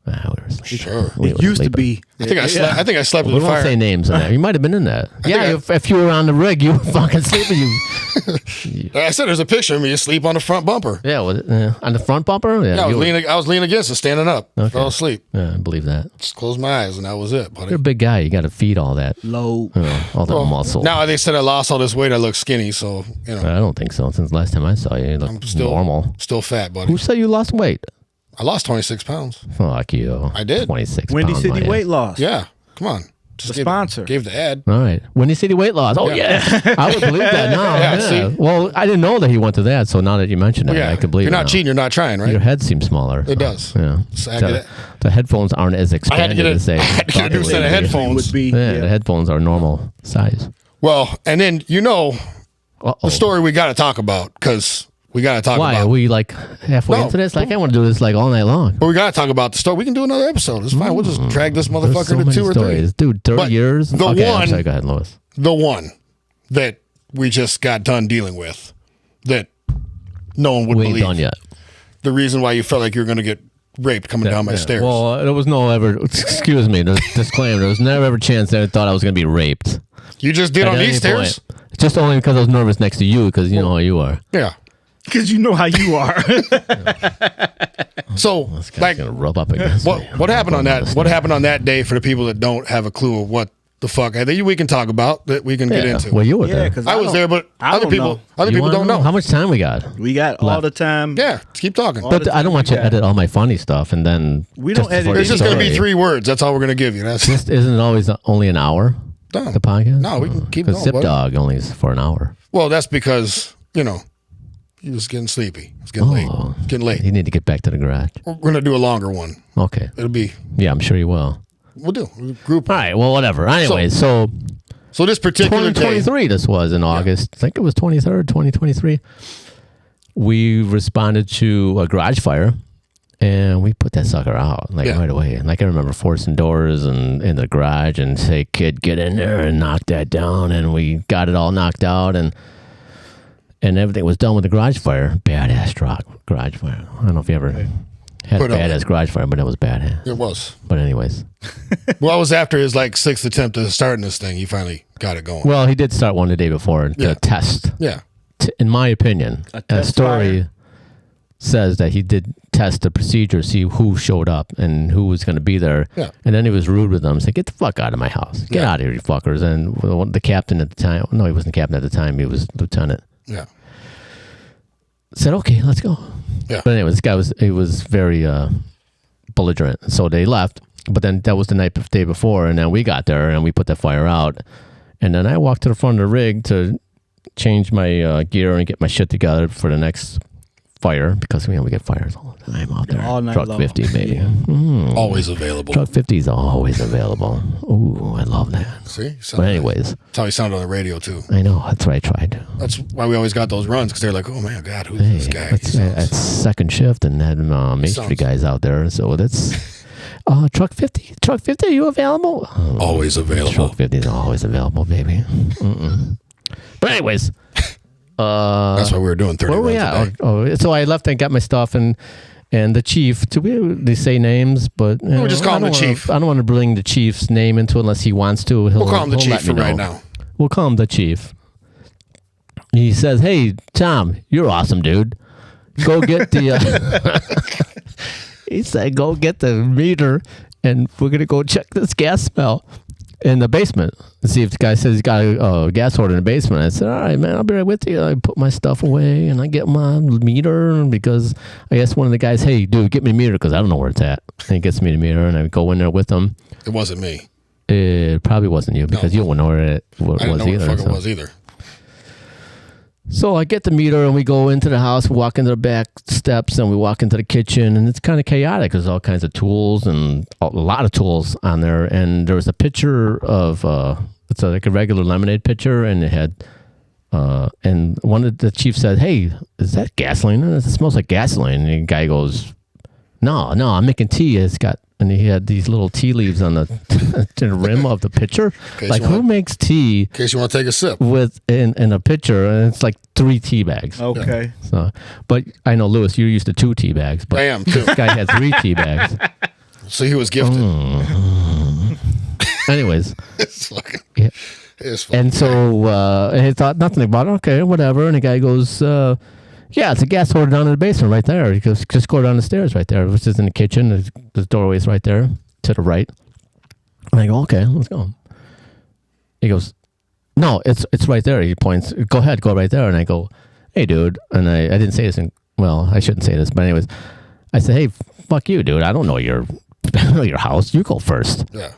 We were sleeping. Sure. It used to be. I think I slept We with the won't fire. say names in there. You might have been in that. Yeah, if you were on the rig, you were fucking sleeping. I said there's a picture of me asleep on the front bumper. Yeah, was it, on the front bumper? Yeah, I was leaning against it, standing up. Okay. Fell asleep. Yeah, I believe that. Just closed my eyes, and that was it, buddy. You're a big guy. You got to feed all that. Low. All that muscle. Now they said I lost all this weight. I look skinny, so, I don't think so. Since last time I saw you, you look normal. Still fat, buddy. Who said you lost weight? I lost 26 pounds. Fuck you. I did. 26 Windy pounds. City weight loss. Yeah, come on. The sponsor. Gave the ad. All right. Windy City weight loss. Oh, yeah. I would believe that now. Yeah, Yeah. see? Well, I didn't know that he went to that, so now that you mentioned it, I could believe You're not now. cheating. You're not trying, right? Your head seems smaller. It does. Yeah. So I get it. The headphones aren't as expanded as they I had to get a new set of headphones. Would be. Yeah, the headphones are normal size. Well, and then the story we got to talk about because we got to talk Why? about. Are we like halfway into this? Like, I want to do this like all night long. But we got to talk about the story. We can do another episode. It's fine. We'll just drag this There's motherfucker so to many 2 or 3. stories. Dude, 30 But years? the Okay, I'm one- sorry. Go ahead, Lois. The one that we just got done dealing with that no one would We ain't believe. done yet. The reason why you felt like you were going to get raped coming down my stairs. Well, there was no ever, excuse me, disclaimer, there was never ever a chance that I thought I was going to be raped. You just did At on any these stairs? point. Just only because I was nervous next to you because you know how you are. Yeah. Because you know how you are. So, This guy's like, going to rub up against me. what happened on that? What happened on that day for the people that don't have a clue of what the fuck? I think we can talk about that. We can get into. Well, you were Yeah, there. because I was there, but I other don't people, know. other You people wanna don't know. How much time we got? We got all the time. Yeah, keep talking. But I don't want you to edit all my funny stuff and then We don't edit for It's the just going to be story. 3 words. That's all we're going to give you. That's Isn't it always only an hour? No. The podcast? No, we can keep Because going, Zip buddy. Dog only is for an hour. Well, that's because he was getting sleepy. It's getting late. Oh. It's getting late. You need to get back to the garage. We're going to do a longer one. Okay. It'll be. Yeah, I'm sure you will. We'll do group. All right. Well, whatever. Anyway, so So this particular day, 2023, this was in August. I think it was 23rd, 2023. We responded to a garage fire, and we put that sucker out right away. And I remember forcing doors and in the garage and say, "Kid, get in there and knock that down." And we got it all knocked out, and everything was done with the garage fire. Badass garage fire. I don't know if you ever had a badass garage fire, but it was badass. it was. But anyways, Well, I was after his 6th attempt at starting this thing. He finally got it going. well, he did start one the day before to test. Yeah. In my opinion, a test story fire. says that he did test the procedure, see who showed up and who was going to be there. Yeah. And then he was rude with them. Said, "Get the fuck out of my house. Get out of here, you fuckers." And the captain at the time, no, he wasn't captain at the time. He was lieutenant. Yeah. Said, "Okay, let's go." Yeah. But anyway, this guy was very belligerent. So they left. But then that was the day before. And then we got there and we put the fire out. And then I walked to the front of the rig to change my gear and get my shit together for the next fire because we get fires all the time out there. All night Truck long. 50, baby. Always available. Truck 50 is always available. Ooh, I love that. See? But anyways, That's how he sounded on the radio, too. I know. That's what I tried. That's why we always got those runs, because they're like, oh, my God, who's this guy? That's second shift and had Main Street guys out there. So that's... Truck 50, are you available? Always available. Truck 50 is always available, baby. But anyways, that's why we were doing 30 where runs we a day. So I left and got my stuff, and the chief. They say names, but We'll just call him the chief. I don't want to bring the chief's name into it unless he wants to. We'll call him the chief for right now. We'll call him the chief. He says, "Hey, Tom, you're awesome, dude. Go get the." He said, "Go get the meter, and we're gonna go check this gas smell in the basement and see if the guy says he's got a gas order in the basement." I said, "All right, man, I'll be right with you." I put my stuff away and I get my meter because I asked one of the guys, "Hey, dude, get me a meter because I don't know where it's at." And he gets me the meter, and I go in there with him. It wasn't me. It probably wasn't you because you don't know where it was I didn't know either. Where the fuck it was either. So I get the meter and we go into the house, walk into the back steps, and we walk into the kitchen, and it's kind of chaotic. There's all kinds of tools and a lot of tools on there. And there was a pitcher of it's like a regular lemonade pitcher, and it had and one of the chief said, "Hey, is that gasoline? It smells like gasoline." And the guy goes, No, I'm making tea. It's got." And he had these little tea leaves on the rim of the pitcher. Like, who makes tea? In case you want to take a sip. In a pitcher, and it's like 3 tea bags. Okay. So, but I know, Lewis, you're used to 2 tea bags. But I am, too. This guy had 3 tea bags. So he was gifted. Anyways. It's fucking... Yeah. It's fucking and so and he thought nothing about it. Okay, whatever. And the guy goes... yeah, it's a gas order down in the basement right there. He goes, just go down the stairs right there, which is in the kitchen. The doorway's right there to the right. And I go, okay, let's go. He goes, no, it's right there. He points, go ahead, go right there. And I go, hey, dude. And I didn't say this. Well, I shouldn't say this. But anyways, I said, hey, fuck you, dude. I don't know your house. You go first. Yeah.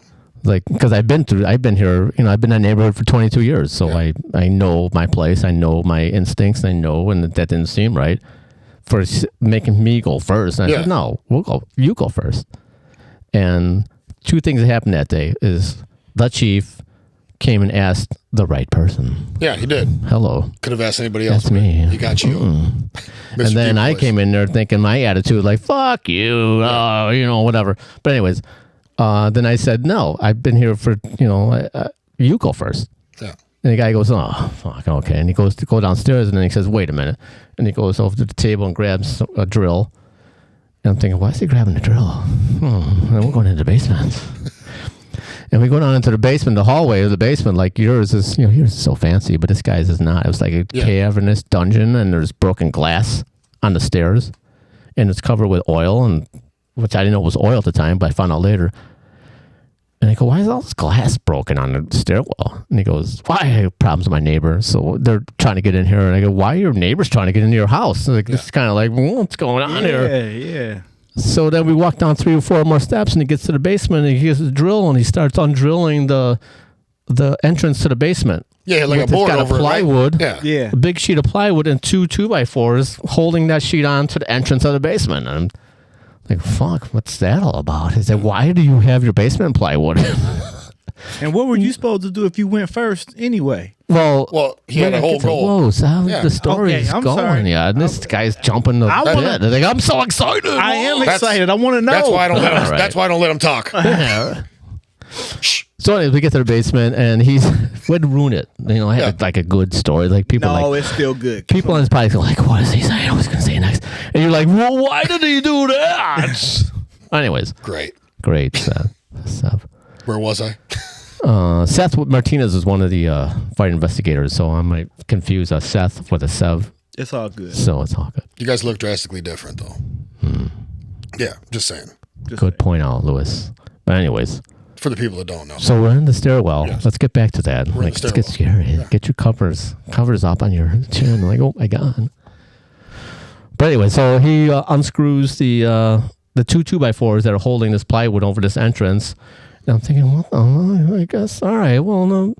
Like, because I've been here, I've been in that neighborhood for 22 years. So yeah. I know my place. I know my instincts. I know, and that didn't seem right for making me go first. And I said, no, you go first. And 2 things that happened that day is the chief came and asked the right person. Yeah, he did. Hello. Could have asked anybody else. That's me. He got you. And then I came in there thinking my attitude, like, fuck you, whatever. But anyways, then I said, no, I've been here for, you go first. Yeah. And the guy goes, oh, fuck, okay. And he goes to go downstairs, and then he says, wait a minute. And he goes over to the table and grabs a drill. And I'm thinking, why is he grabbing a drill? And we're going into the basement. And we go down into the basement, the hallway of the basement, like yours is, yours is so fancy, but this guy's is not. It was like a cavernous dungeon, and there's broken glass on the stairs, and it's covered with oil, and which I didn't know was oil at the time, but I found out later. And I go, why is all this glass broken on the stairwell? And he goes, well, I have problems with my neighbor, so they're trying to get in here. And I go, why are your neighbors trying to get into your house? Like, this is kind of like, what's going on here? Yeah. So then we walk down 3 or 4 more steps, and he gets to the basement, and he gets his drill, and he starts undrilling the entrance to the basement. Yeah, like a board over it. It's got a plywood. Right? Yeah. A big sheet of plywood and 2 2x4s holding that sheet on to the entrance of the basement. And I'm like, fuck, what's that all about? He said, why do you have your basement plywood? And what were you supposed to do if you went first anyway? Well, he had a whole goal. Whoa, so how the story is I'm going. sorry. Yeah, and this guy's jumping the bed. Like, I'm so excited. I am excited. I want to know. That's why I don't let him. That's why I don't let him talk. So anyways, we get to the basement, and would ruin it. I had like a good story. Like people, it's still good. People on his podcast go like, "What is he saying? What's he gonna say next?" And you're like, "Well, why did he do that?" Anyways, great stuff. Where was I? Seth Martinez is one of the fight investigators, so I might confuse Seth with a Sev. It's all good. So it's all good. You guys look drastically different, though. Yeah, just saying. Good point out, Lewis. But anyways. For the people that don't know. So we're in the stairwell. Yes. Let's get back to that. Let's get scary. Yeah. Get your covers up on your chin. Like, oh my God. But anyway, so he unscrews the 2 2x4s that are holding this plywood over this entrance. And I'm thinking, what the? I guess, all right, well, no,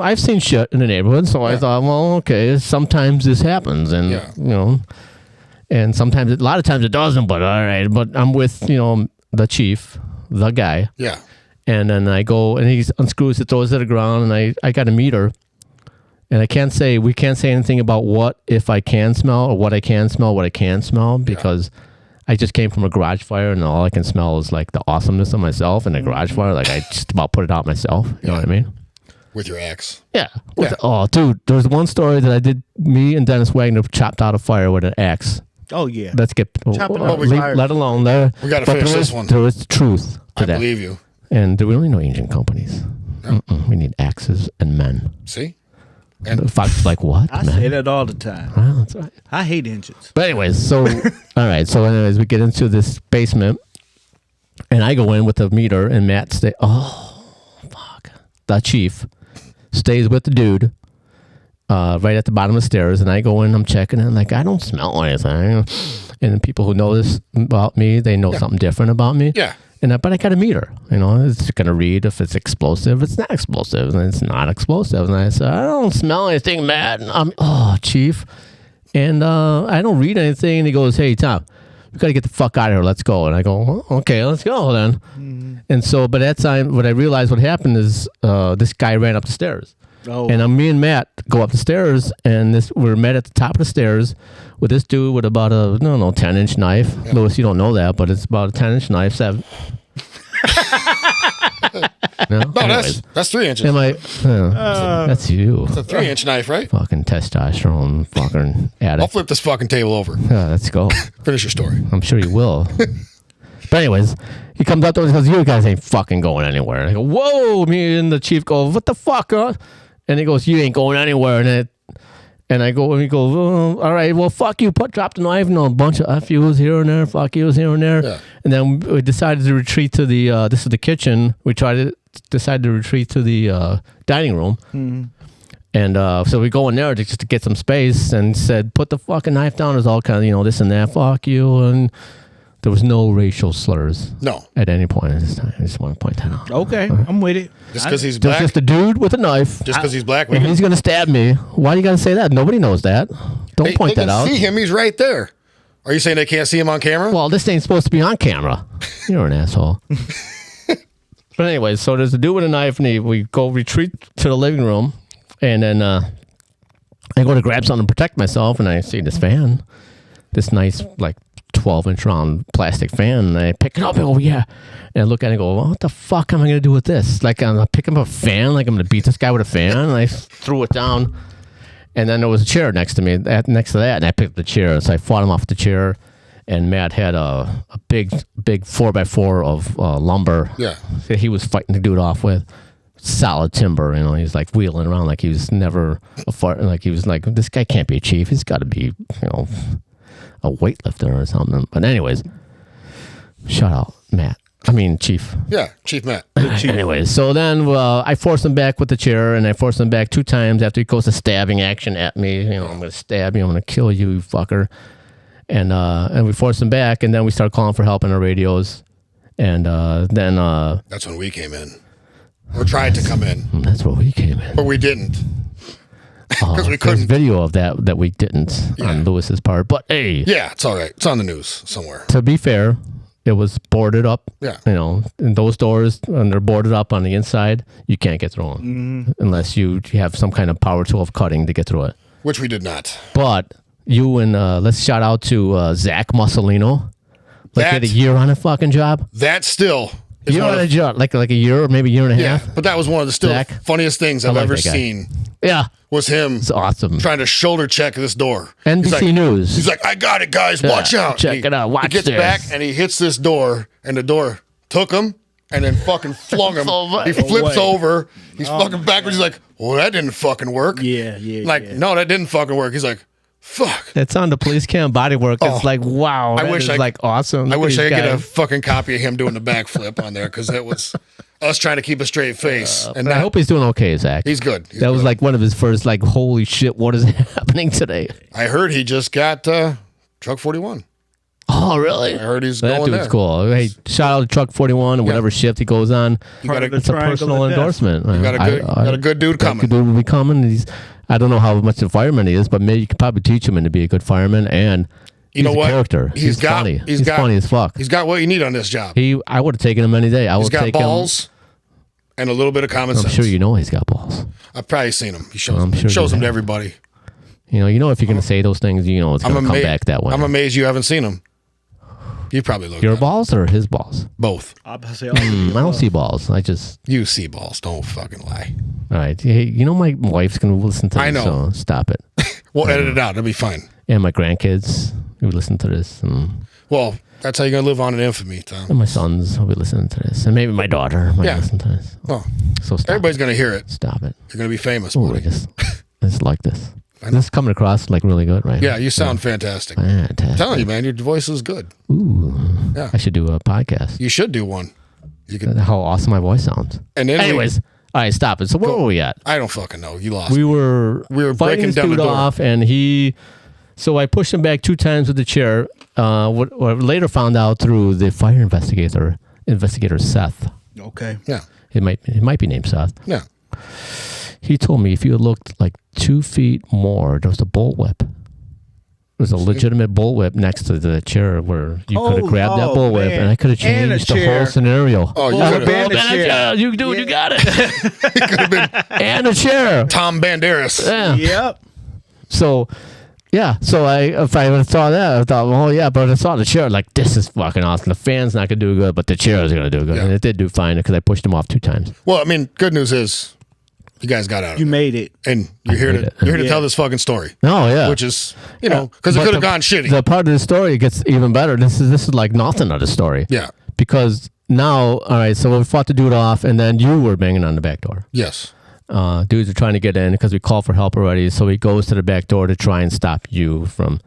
I've seen shit in the neighborhood, so I thought, well, okay, sometimes this happens, and, and sometimes, a lot of times it doesn't, but all right, but I'm with, the chief, the guy. Yeah. And then I go, and he unscrews it, throws it to the ground, and I got a meter, and we can't say anything about what I can smell, because I I just came from a garage fire, and all I can smell is like the awesomeness of myself and the garage fire. Like I just about put it out myself. You know what I mean? With your axe. Yeah. Oh, dude, there was one story that I did. Me and Dennis Wagner chopped out a fire with an axe. Oh yeah. Let's get let alone there. We got to finish this one. There is truth to that. I believe you. And there really no engine companies. No. We need axes and men. See? And Fox like what? I say that all the time. Well, that's right. I hate engines. But anyways, so all right. So anyways, we get into this basement, and I go in with the meter, and Matt stay. Oh, fuck! The chief stays with the dude, right at the bottom of the stairs, and I go in. I'm checking, and like I don't smell anything. And the people who know this about me, they know something different about me. Yeah. But I got a meter, it's going to read if it's explosive. It's not explosive, and it's not explosive. And I said, I don't smell anything, Matt. And Chief. And I don't read anything. And he goes, hey, Tom, we got to get the fuck out of here. Let's go. And I go, okay, let's go then. Mm-hmm. And so, by that time, what I realized what happened is this guy ran up the stairs. Oh. And me and Matt go up the stairs, and we're met at the top of the stairs with this dude with about a 10-inch knife. Yeah. Louis, you don't know that, but it's about a 10-inch knife. No, that's 3 inches. That's you. It's a 3-inch knife, right? Fucking testosterone, fucking addict. I'll flip this fucking table over. Yeah, let's go. Finish your story. I'm sure you will. But anyways, he comes up to us and goes, you guys ain't fucking going anywhere. And I go, whoa. Me and the chief go, what the fuck, huh? And he goes, you ain't going anywhere. And he goes, all right, well, fuck you. Drop the knife and a bunch of F yous here and there, fuck yous here and there. Yeah. And then we decided to retreat to this is the kitchen. We decided to retreat to the dining room. Mm-hmm. And so we go in there just to get some space and said, put the fucking knife down. There's all kind of, this and that, fuck you. And there was no racial slurs. No. At any point in this time. I just want to point that out. Okay, I'm with it. Just because he's black? Just a dude with a knife. Just because he's black? And he's going to stab me. Why do you got to say that? Nobody knows that. Don't point that out. They can see him. He's right there. Are you saying they can't see him on camera? Well, this ain't supposed to be on camera. You're an asshole. But anyway, so there's a dude with a knife, and we go retreat to the living room, and then I go to grab something to protect myself, and I see this fan, this nice, 12-inch round plastic fan, and I pick it up and go, yeah. And I look at it and go, what the fuck am I going to do with this? I'm picking up a fan, I'm going to beat this guy with a fan, and I threw it down. And then there was a chair next to me, next to that, and I picked up the chair. So I fought him off the chair, and Matt had a big 4x4 of lumber. Yeah. That he was fighting the dude off with. Solid timber, he's wheeling around like he was never this guy can't be a chief. He's got to be, a weightlifter or something. But anyways, shout out Matt. I mean, Chief. Yeah, Chief Matt. Anyways, so then I force him back with the chair, and I force him back 2 times after he goes to stabbing action at me. I'm going to stab you. I'm going to kill you, you fucker. And we force him back, and then we start calling for help on our radios. And then... that's when we came in. Or tried to come in. That's where we came in. But we didn't. Because we couldn't. There's video of that we didn't on Lewis's part. But hey. Yeah, it's all right. It's on the news somewhere. To be fair, it was boarded up. Yeah. In those doors, when they're boarded up on the inside, you can't get through them unless you have some kind of power tool of cutting to get through it. Which we did not. But you and let's shout out to Zach Mussolino. Had a year on a fucking job. That still. You on a job, like a year or maybe a year and a half. But that was one of the funniest things I've ever seen. Yeah. Was him. It's awesome. Trying to shoulder check this door. NBC News. He's like, I got it, guys. Watch out. Check it out. Watch this. He gets back and he hits this door, and the door took him and then fucking flung him. He flips over. He's fucking backwards. He's like, well, that didn't fucking work. Yeah. No, that didn't fucking work. He's like, fuck. It's on the police cam body work. It's wow. I wish awesome. I wish I could get a fucking copy of him doing the backflip on there, because it was us trying to keep a straight face. And I hope he's doing okay, Zach. He's good. That was one of his first holy shit, what is happening today? I heard he just got Truck 41. Oh, really? I heard he's going there. That dude's cool. Hey, shout out to Truck 41 and whatever shift he goes on. It's a personal endorsement. You got a good dude coming. Good dude will be coming. I don't know how much of a fireman he is, but maybe you could probably teach him to be a good fireman. And he's a character. He's funny. He's funny as fuck. He's got what you need on this job. I would have taken him any day. He's got balls and a little bit of common sense. I'm sure you know he's got balls. I've probably seen him. He shows them to everybody. If you're going to say those things, it's going to come back that way. I'm amazed you haven't seen him. You probably looked Your at balls or his balls? both. I don't see balls. I just... You see balls. Don't fucking lie. All right. Hey, you know my wife's going to listen to this, I know. so stop it. We'll edit it out. It'll be fine. And my grandkids who listen to this. Well, that's how you're going to live on in infamy, Tom. And my sons will be listening to this. And maybe my daughter might listen to this. Oh, so stop everybody's going to hear it. Stop it. You're going to be famous, Ooh, buddy. I just like this. This is coming across like really good, right? Yeah, you sound fantastic. Fantastic. I'm telling you, man, your voice is good. Ooh. Yeah. I should do a podcast. You should do one. You can. How awesome my voice sounds. And then anyways, all right, stop it. So where were we at? I don't fucking know. You lost. We were breaking fighting this down the dude door. off, and so I pushed him back 2 times with the chair. What I later found out through the fire investigator Seth. Okay. Yeah. It might be named Seth. Yeah. He told me if you had looked like 2 feet more, there was a bullwhip. There was a legitimate bullwhip next to the chair where you could have grabbed that bullwhip, man. and I could have And a changed the chair. whole scenario. Oh, you Bullwhip could have. and a chair. You got it. It could have been And a chair. Tom Banderas. Yeah. Yep. So, yeah. So if I would have saw that, I thought, well, yeah. But I saw the chair, like, this is fucking awesome. The fan's not gonna do good, but the chair is gonna do good, Yeah. and it did do fine because I pushed him off 2 times. Well, I mean, good news is you guys got out of You it. made it. And you're here made to it. you're here to tell this fucking story, Oh yeah. which is because it But could have gone shitty. The part of the story gets even better. This is like nothing of the story. Yeah. Because now, all right. So we fought the dude off, and then you were banging on the back door. Yes. Dudes are trying to get in because we called for help already. So he goes to the back door to try and stop you from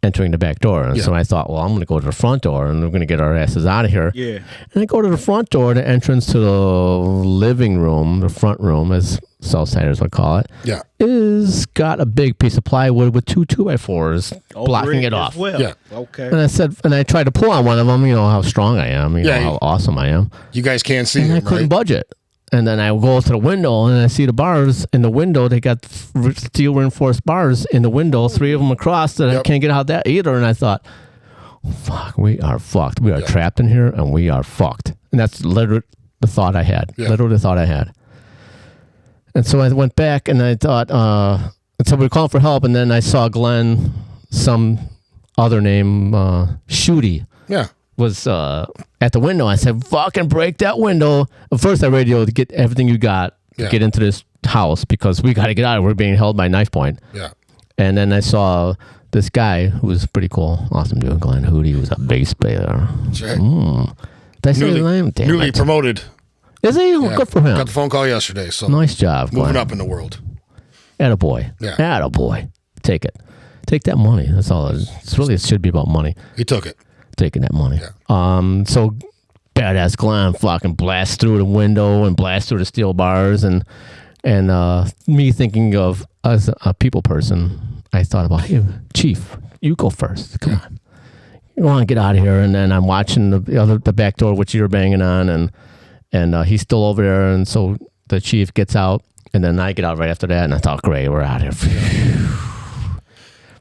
entering the back door. And Yeah. so I thought, well, I'm going to go to the front door and we're going to get our asses out of here. Yeah. And I go to the front door, the entrance to the living room, the front room, as Southsiders would call it, Yeah. is got a big piece of plywood with 2 2x4s blocking it off. Well. Yeah. Okay. And I tried to pull on one of them, how strong I am, Yeah, how awesome I am. You guys can't see And I him, couldn't right? budge it. And then I go to the window and I see the bars in the window. They got steel reinforced bars in the window, 3 of them across that I Yep. can't get out that either. And I thought, fuck, we are fucked. We are trapped in here and we are fucked. And that's literally the thought I had. Yeah. Literally the thought I had. And so I went back and I thought, and so we were calling for help. And then I saw Glenn, some other name, Shooty, Yeah. was at the window. I said, fucking break that window. At first I radioed to get everything you got to Yeah. get into this house because we got to get out. We're being held by knife point. Yeah. And then I saw this guy who was pretty cool. Awesome dude, Glenn Hootie. He was a bass player. That's right. Did I say his name? Damn Newly it. promoted. Is he? Yeah. Good for him. Got the phone call yesterday, so Nice job, moving Glenn. up in the world. Attaboy. Yeah. Attaboy. Take it. Take that money. That's all it is. It should be about money. He took it. Taking that money. Yeah. So badass Glenn fucking blasts through the window and blasts through the steel bars and me thinking of as a people person, I thought about, hey, Chief, you go first. Come on. You want to get out of here. And then I'm watching the back door, which you're banging on, and he's still over there. And so the chief gets out, and then I get out right after that. And I thought, great, we're out of here.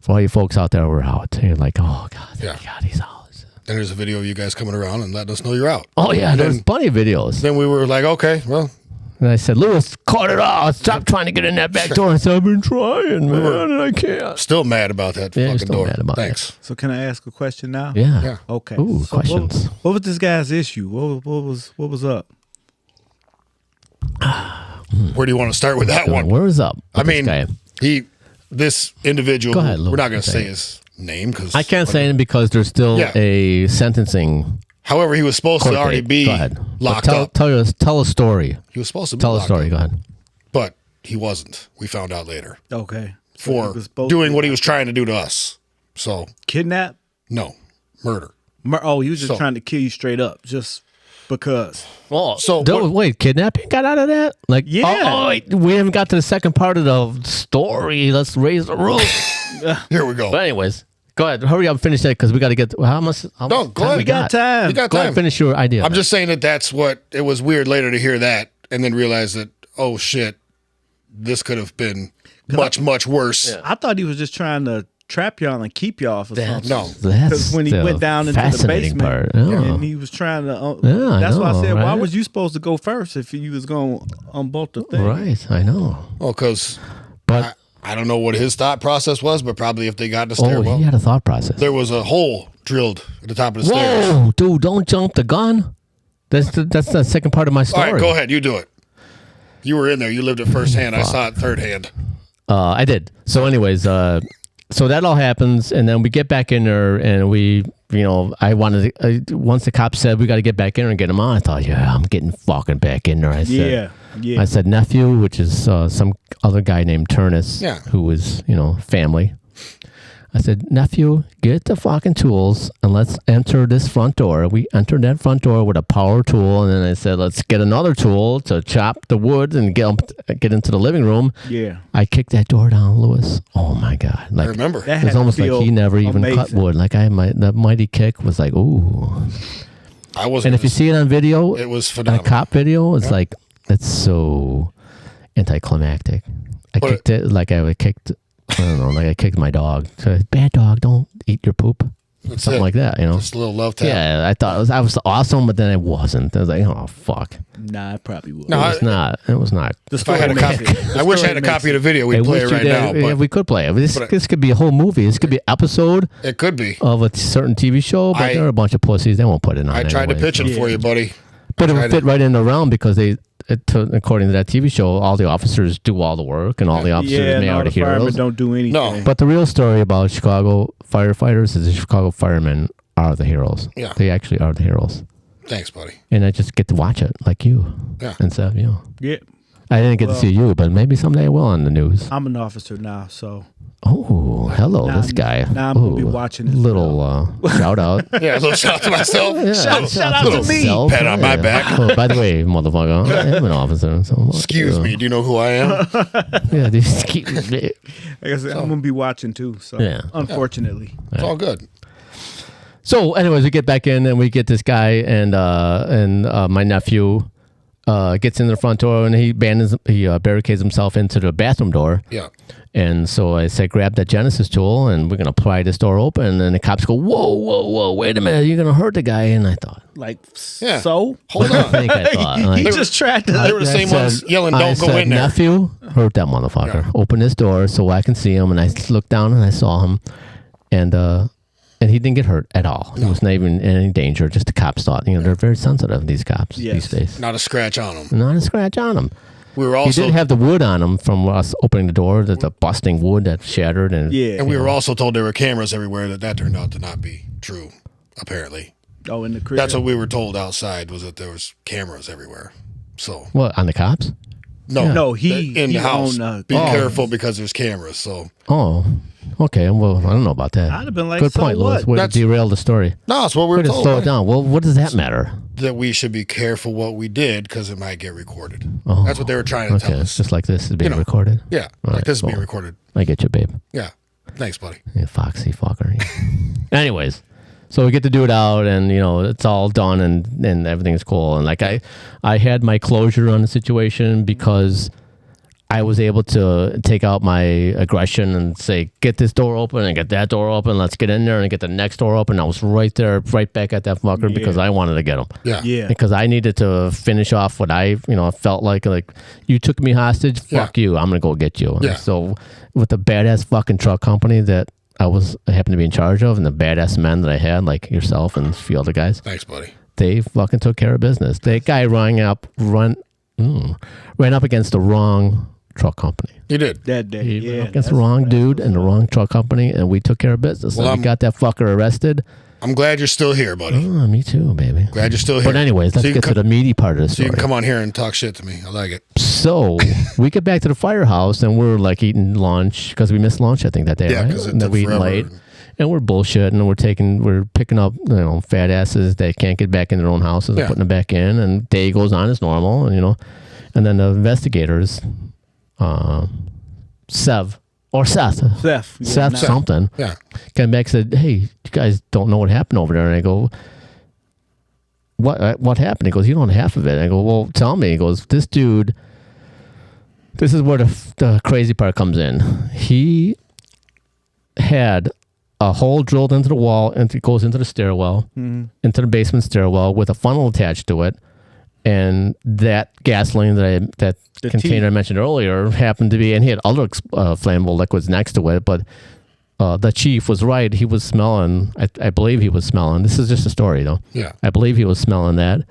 For all you folks out there, we're out. You're like, oh, God, thank God, he's out. Then there's a video of you guys coming around and letting us know you're out. Oh, yeah, And there's then, plenty of videos. then we were like, okay, well, And I said, Lewis, cut it off. Stop trying to get in that back door. I said, I've been trying, man, and I can't. still mad about that Yeah, fucking still door. mad about Thanks. So can I ask a question now? Yeah. Yeah. Okay. Ooh, So questions. What was this guy's issue? What was up? Where do you want to start with that one? Where is up? I with this mean, guy? this individual, Go ahead, we're Lou. not going to say Okay. his name because I can't say it because there's still Yeah. a sentencing. However, he was supposed court to already date. be Go ahead. locked Tell, up. Tell a story. He was supposed to be Tell a locked story. up, Go ahead. but he wasn't. We found out later Okay. So for he was supposed doing to what he was trying to do to us. So kidnap. no, murder. He was just So- trying to kill you straight up, just because. Well, So wait, kidnapping got out of that? Like, Yeah. Oh, wait, we haven't got to the second part of the story. Let's raise the roof. Here we go. But anyways, go ahead. Hurry up and finish that because we got to get. How much? No, much go ahead. we got? time. You got Go ahead. time. Finish your idea. I'm just saying that's what it was weird later to hear that and then realize that, oh shit, this could have been much worse. I thought he was just trying to trap y'all and keep y'all for something. No. That's Because when he the went down into the fascinating basement, part. Yeah. and he was trying to. Yeah, I that's why I know, said, why right? was you supposed to go first if you was going to unbolt the thing? Right, I know. Oh, because But I don't know what his thought process was, but probably if they got in the stairwell. Oh, he had a thought process. There was a hole drilled at the top of the stairs. Whoa, dude, don't jump the gun. That's the second part of my story. All right, go ahead. You do it. You were in there. You lived it firsthand. I saw it third hand. I did. So anyways, so that all happens, and then we get back in there, and we, I wanted to, once the cops said we got to get back in there and get him on, I thought, yeah, I'm getting fucking back in there. I said, I said nephew, which is some other guy named Turnus, who was, family. I said, nephew, get the fucking tools and let's enter this front door. We entered that front door with a power tool, and then I said, let's get another tool to chop the wood and get into the living room. Yeah. I kicked that door down, Lewis. Oh my God. I remember. It was almost like he never even cut wood. Like the mighty kick was like, ooh. And if you see it on video, it was phenomenal. A cop video, it's like, it's so anticlimactic. I kicked it like I would kicked, I don't know, like I kicked my dog. So, bad dog, don't eat your poop. That's something like that, Just a little love tap. Yeah, I thought I was awesome, but then it wasn't. I was like, oh fuck. Nah, it probably would. No, it was not. If I had a copy, I wish I had a copy of the video. We'd play it right now. Yeah, we could play it. This could be a whole movie. This could be an episode. It could be of a certain TV show, but there are a bunch of pussies. They won't put it on. I tried to pitch it for you, buddy. But it would fit right in the realm because according to that TV show, all the officers do all the work, and all the officers may are the heroes. Don't do anything. No. But the real story about Chicago firefighters is the Chicago firemen are the heroes. Yeah. They actually are the heroes. Thanks, buddy. And I just get to watch it like you. Yeah. And stuff, Yeah. I didn't get to see you, but maybe someday I will on the news. I'm an officer now, so. Oh, hello, this guy. Now I'm going to be watching this. Little shout out. Yeah, a little shout out to myself. Yeah, shout out to me. Pat on my back. Oh, by the way, motherfucker, I am an officer. So excuse me, do you know who I am? Yeah, excuse me. Like I said, I'm going to be watching too, so unfortunately. It's all good. So anyways, we get back in and we get this guy and my nephew gets in the front door and he barricades himself into the bathroom door. Yeah. And so I said, grab that Genesis tool and we're going to pry this door open. And then the cops go, whoa, wait a minute. You're going to hurt the guy. And I thought. So? Hold on. I think I thought. He just tried to. They were the same ones yelling, don't go in there. Nephew, hurt that motherfucker. Yeah. Open this door so I can see him. And I looked down and I saw him. And he didn't get hurt at all. He was not even in any danger. Just the cops thought, they're very sensitive, these cops these days. Not a scratch on him. Not a scratch on him. We were also, he did have the wood on him from us opening the door, the busting wood that shattered. And we were also told there were cameras everywhere. That turned out to not be true, apparently. Oh, in the crib? That's what we were told outside, was that there was cameras everywhere. So what, on the cops? No, in the house. Be careful because there's cameras. So okay. Well, I don't know about that. I'd have been like, good point, Lewis. Way to derail the story. No, that's what we were told. Slow it down. Well, what does that matter? That we should be careful what we did because it might get recorded. That's what they were trying to tell us. It's just like this is being recorded. Yeah, like this is being recorded. I get you, babe. Yeah, thanks, buddy. You foxy fucker. Anyways. So we get to do it out, and it's all done, and everything's cool. And like I had my closure on the situation because I was able to take out my aggression and say, get this door open and get that door open. Let's get in there and get the next door open. I was right there, right back at that fucker because I wanted to get him. Yeah. Because I needed to finish off what I felt like you took me hostage. Fuck you. I'm gonna go get you. Yeah. So with the badass fucking truck company that I happened to be in charge of, and the badass men that I had, like yourself and a few other guys. Thanks, buddy. They fucking took care of business. That guy ran up against the wrong truck company. He did. That day. He ran up against the wrong dude and the wrong truck company, and we took care of business. Well, we got that fucker arrested. I'm glad you're still here, buddy. Oh, me too, baby. Glad you're still here. But anyways, let's get to the meaty part of the story. So you can come on here and talk shit to me. I like it. So we get back to the firehouse, and we're like eating lunch because we missed lunch, I think, that day, right? Because it took we forever. Late. And we're bullshitting, and we're picking up, fat asses that can't get back in their own houses and putting them back in, and day goes on as normal, and then the investigators, Seth something, came back and said, hey, you guys don't know what happened over there. And I go, what happened? He goes, you don't know half of it. I go, well, tell me. He goes, this dude, this is where the crazy part comes in. He had a hole drilled into the wall, and it goes into the stairwell, into the basement stairwell with a funnel attached to it. And that gasoline that container I mentioned earlier happened to be, and he had other flammable liquids next to it, but the chief was right. He was smelling, I believe he was smelling. This is just a story, though. Yeah. I believe he was smelling that.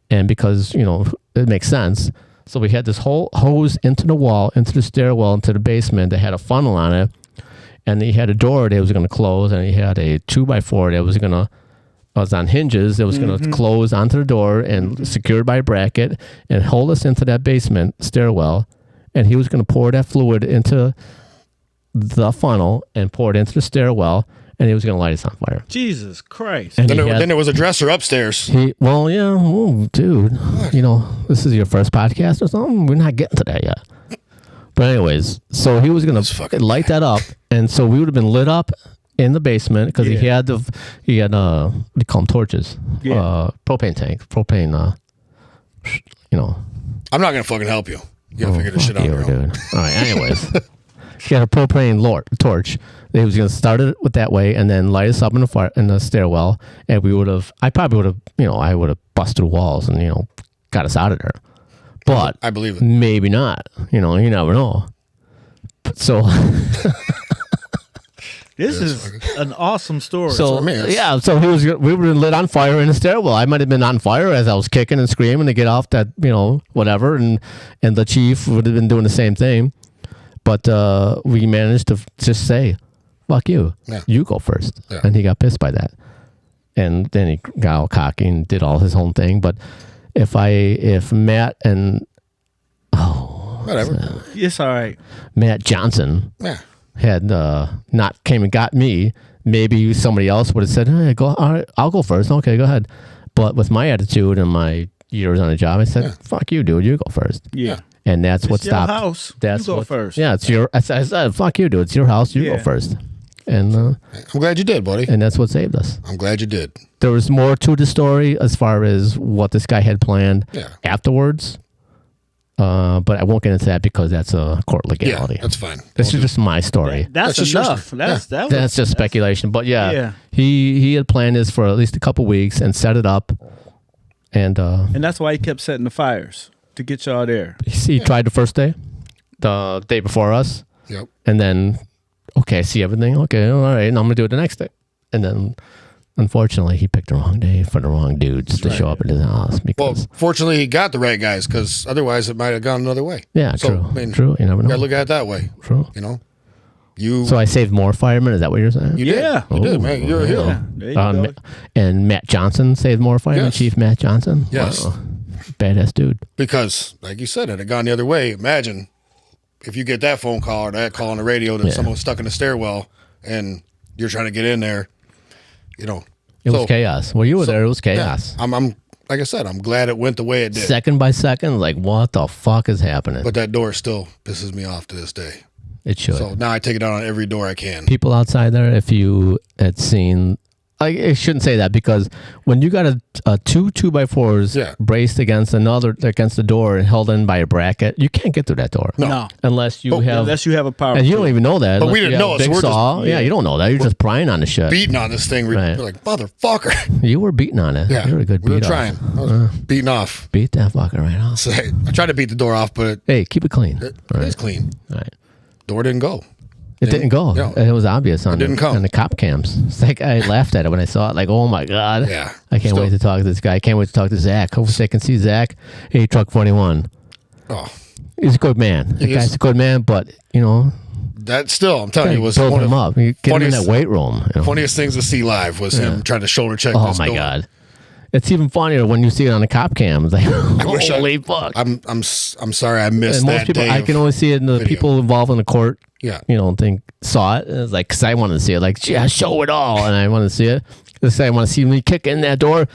And because, it makes sense. So we had this whole hose into the wall, into the stairwell, into the basement that had a funnel on it. And he had a door that was going to close, and he had a 2x4 that was on hinges that was going to close onto the door and secured by a bracket and hold us into that basement stairwell. And he was going to pour that fluid into the funnel and pour it into the stairwell, and he was going to light us on fire. Jesus Christ. And then there was a dresser upstairs. Dude, this is your first podcast or something? We're not getting to that yet. But anyways, so he was going to light that up, and so we would have been lit up in the basement because he had what do you call them, torches? Yeah. Propane tank. I'm not going to fucking help you. You got to figure this shit out on your own. Dude. All right, anyways. He had a propane torch. He was going to start it with that way and then light us up in the stairwell. And I probably would have, I would have busted walls and, got us out of there. But I believe it. Maybe not. You never know. So this is an awesome story. So we were lit on fire in the stairwell. I might have been on fire as I was kicking and screaming to get off that, whatever. And the chief would have been doing the same thing. But we managed to just say, fuck you. Yeah. You go first. Yeah. And he got pissed by that. And then he got all cocky and did all his own thing. But if Matt and... whatever. It's all right. Matt Johnson had not came and got me, maybe somebody else would have said, hey, all right, I'll go first. Okay, go ahead. But with my attitude and my years on the job, I said, fuck you, dude. You go first. Yeah. And that's what stopped. Your house. You go first. Yeah, it's your. I said, fuck you, dude. It's your house. You go first. And I'm glad you did, buddy. And that's what saved us. I'm glad you did. There was more to the story as far as what this guy had planned afterwards. But I won't get into that because that's a court legality. Yeah, that's fine. This is just my story. That's enough. That's just speculation. But he had planned this for at least a couple weeks and set it up. And that's why he kept setting the fires. To get y'all there. He tried the first day, the day before us. Yep. And then, I see everything. Okay, all right. And I'm going to do it the next day. And then, unfortunately, he picked the wrong day for the wrong dudes to show up at his house. Fortunately, he got the right guys because otherwise it might have gone another way. Yeah, true. True. You never know. You got to look at it that way. True. So I saved more firemen? Is that what you're saying? You did. You did, man. You're a hero. There you go. And Matt Johnson saved more firemen? Yes. Chief Matt Johnson? Yes. Wow. Badass dude. Because, like you said, it had gone the other way. Imagine if you get that phone call or that call on the radio that someone's stuck in the stairwell and you're trying to get in there, It was chaos. Well, you were there. It was chaos. Yeah, I'm like I said, I'm glad it went the way it did. Second by second, like, what the fuck is happening? But that door still pisses me off to this day. It should. So now I take it out on every door I can. People outside there, if you had seen... I shouldn't say that because when you got a two 2x4s braced against the door and held in by a bracket, you can't get through that door. No. Unless you have a power. And you don't even know that. But we didn't know. Big saw. You don't know that. You're just prying on the shit. Beating on this thing. We're like, motherfucker. You were beating on it. Yeah. You were a good beat. We were trying. I was beating off. Beat that fucker right off. So I tried to beat the door off, but hey, keep it clean. It is clean. All right. Door didn't go. It didn't go. No. It was obvious on the cop cams. It's like I laughed at it when I saw it. Like, oh my God. Yeah. I can't wait to talk to this guy. I can't wait to talk to Zach. Hopefully they can see Zach. Hey, Truck 41. Oh. He's a good man. The guy's a good man, but, that still, I'm telling you, was build him up. You get him in that weight room. Funniest things to see live was him trying to shoulder check this door. God. It's even funnier when you see it on the cop cam. It's like, holy fuck. I'm sorry I missed and most that people, day. I can only see it in the people involved in the court. Yeah. Saw it. And it's like, because I wanted to see it. Like, show it all. And I wanted to see it. I want to see me kick in that door.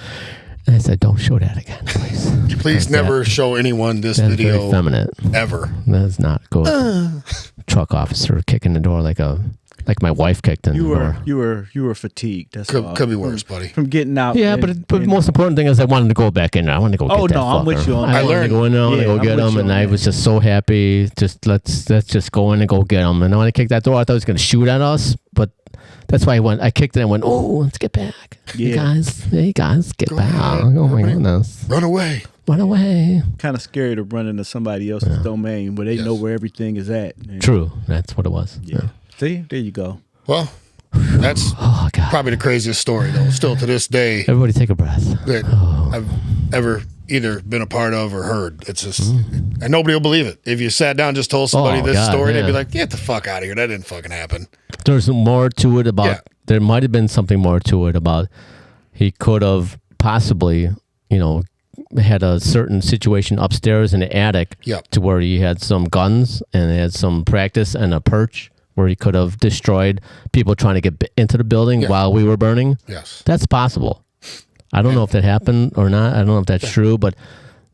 And I said, don't show that again, please. Please never show anyone this video. Very feminine. Ever. That's not good. Truck officer kicking the door like my wife kicked in the door. You were fatigued. That's could be worse, buddy. From getting out. Yeah, but the most important thing is I wanted to go back in there. I wanted to go get that fucker. I'm with you on that. I wanted to go in there. I wanted to go get him, and I was just so happy. Just let's just go in and go get him. And when I kicked that door, I thought he was going to shoot at us, but That's why I kicked it and went, oh, let's get back. Yeah. Hey guys, get back. ahead. Oh my goodness. Run away. Run away. Kind of scary to run into somebody else's domain where they know where everything is at. And, True. That's what it was. Yeah. See, there you go. Well, that's Oh God. probably the craziest story, though. Still to this day, Everybody take a breath. that I've ever either been a part of or heard. It's just, and nobody will believe it. If you sat down and just told somebody Oh, this God, story, they'd yeah. be like, "Get the fuck out of here! That didn't fucking happen." There's more to it about. Yeah. There might have been something more to it about. He could have possibly, had a certain situation upstairs in the attic. Yep. To where he had some guns and had some practice and a perch where he could have destroyed people trying to get into the building while we were burning. Yes. That's possible. I don't know if that happened or not. I don't know if that's true, but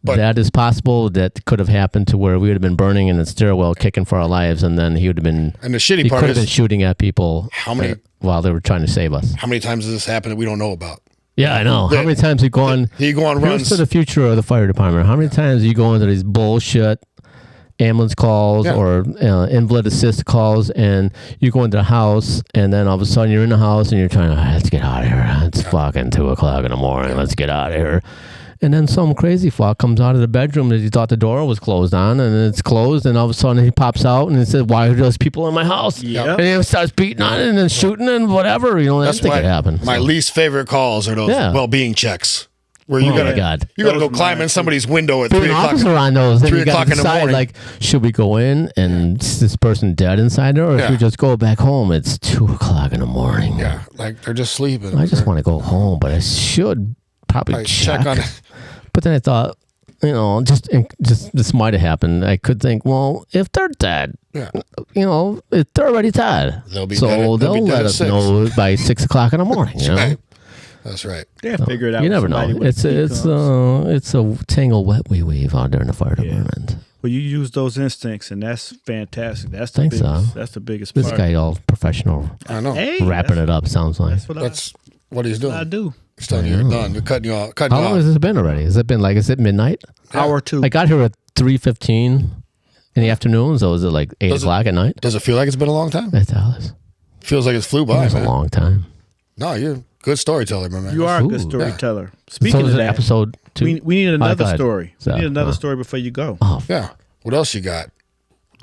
that is possible. That could have happened to where we would have been burning in the stairwell, kicking for our lives, and then he would have been. And the shitty He part could have been is, shooting at people. How many- while they were trying to save us? how many times has this happened that we don't know about? Yeah, I know. How many times you go on? He go on Here's runs. to the future of the fire department. How many times you go into these bullshit ambulance calls or invalid assist calls, and you go into the house, and then all of a sudden you're in the house, and you're trying to, let's get out of here. It's fucking 2:00 in the morning. Let's get out of here. And then some crazy fuck comes out of the bedroom that he thought the door was closed on, and it's closed, and all of a sudden he pops out and he said, "Why are those people in my house?" Yeah. And he starts beating on it and then shooting and whatever. That's anything why could happen. my So, least favorite calls are those well-being checks, where you oh my gotta God. you gotta Those go are climb mine, in somebody's window at Be 3 an o'clock. officer on those. Then 3 you got o'clock to in the decide, morning. like, should we go in and is this person dead inside there, or if Yeah. we just go back home? It's 2:00 in the morning. Yeah, like they're just sleeping. I just want to go home, but I should probably Like, check. check on it. But then I thought, just this might have happened. I could think, well, if they're dead, Yeah. if they're already dead, They'll be so dead at- they'll be they'll dead let at us 6. know by 6:00 in the morning. You know? Right. That's right. Yeah, figure it out. You with never somebody know. with It's key it's a tangle wet we weave out there in the fire department. Well, you use those instincts, and that's fantastic. That's the Think biggest. so. That's the biggest This part. guy all professional, I know. Hey, wrapping it up. Sounds like. That's what That's what he's I doing. do. He's telling you you're done. We're cutting you off. How long has this been already? Has it been is it midnight? Hour or two. I got here at 3:15 in the afternoon, so is it like 8:00 at night? Does it feel like it's been a long time? It does. Feels like it's flew by, It's a man. long time. No, you're a good storyteller, my man. You are a good Ooh. storyteller. So Speaking is of it that, episode 2? we need go another ahead. story. So, We need another story before you go. Oh, Yeah. What else you got?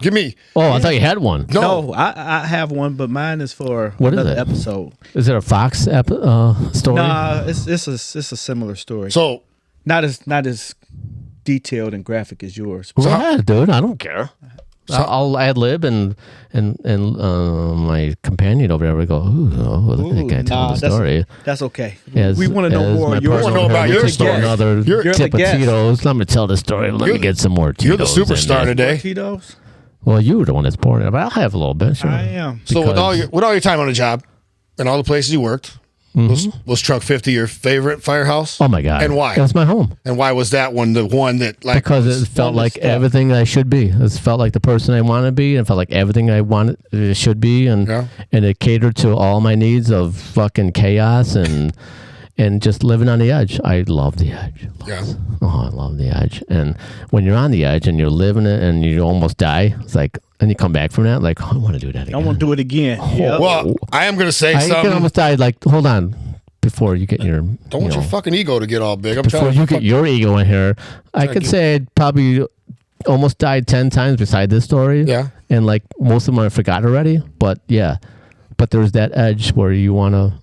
Give me. I thought you had one. No. I have one, but mine is for What is another it? episode. Is it a Fox story? Nah, it's a similar story. So, not as detailed and graphic as yours. Go ahead, dude. I don't care. I'll ad lib and my companion over there would go, ooh, look at that guy telling the story. That's okay. As- we want to know as more. my of yours. wanna know about personal your heritage, story. Another You're the tip of guest. Tito's. Let me tell the story. Let me get some more Tito's. you're the in superstar there. today. Tito's? Well, you were the one that's pouring it, but I'll have a little bit. Sure. I am. So with Because- all your time on the job and all the places you worked, was Truck 50 your favorite firehouse? Oh my God. And why? That's my home. And why was that one the one that like Because was it felt fun like stuff. everything I should be. It felt like the person I want to be, and felt like everything I wanted should be, and Yeah. it catered to all my needs of fucking chaos and just living on the edge. I love the edge. Yeah. Oh, I love the edge. And when you're on the edge and you're living it and you almost die, it's like, and you come back from that, like, oh, I want to do that again. I want to do it again. Yep. Well, I am going to say I can something. almost die. Like, hold on, before you get your Don't want your fucking ego to get all big. I'm before trying you to get your ego in here. I could say I probably almost died 10 times beside this story. Yeah. And like most of them I forgot already. But yeah, but there's that edge where you want to,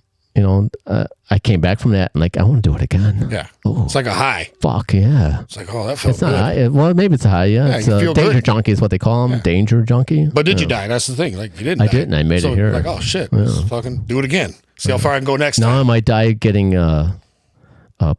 I came back from that and like, I want to do it again. Yeah. Oh, It's like a high. fuck yeah. It's like, oh, that felt It's not good. high. Well, maybe it's a high. Yeah. Yeah, It's you a feel danger good. junkie is what they call them. Danger junkie. But did you die? That's the thing. Like you didn't. I die. didn't. I made so it here. Like, oh shit, let's fucking do it again. See how far I can go next Now time. I might die getting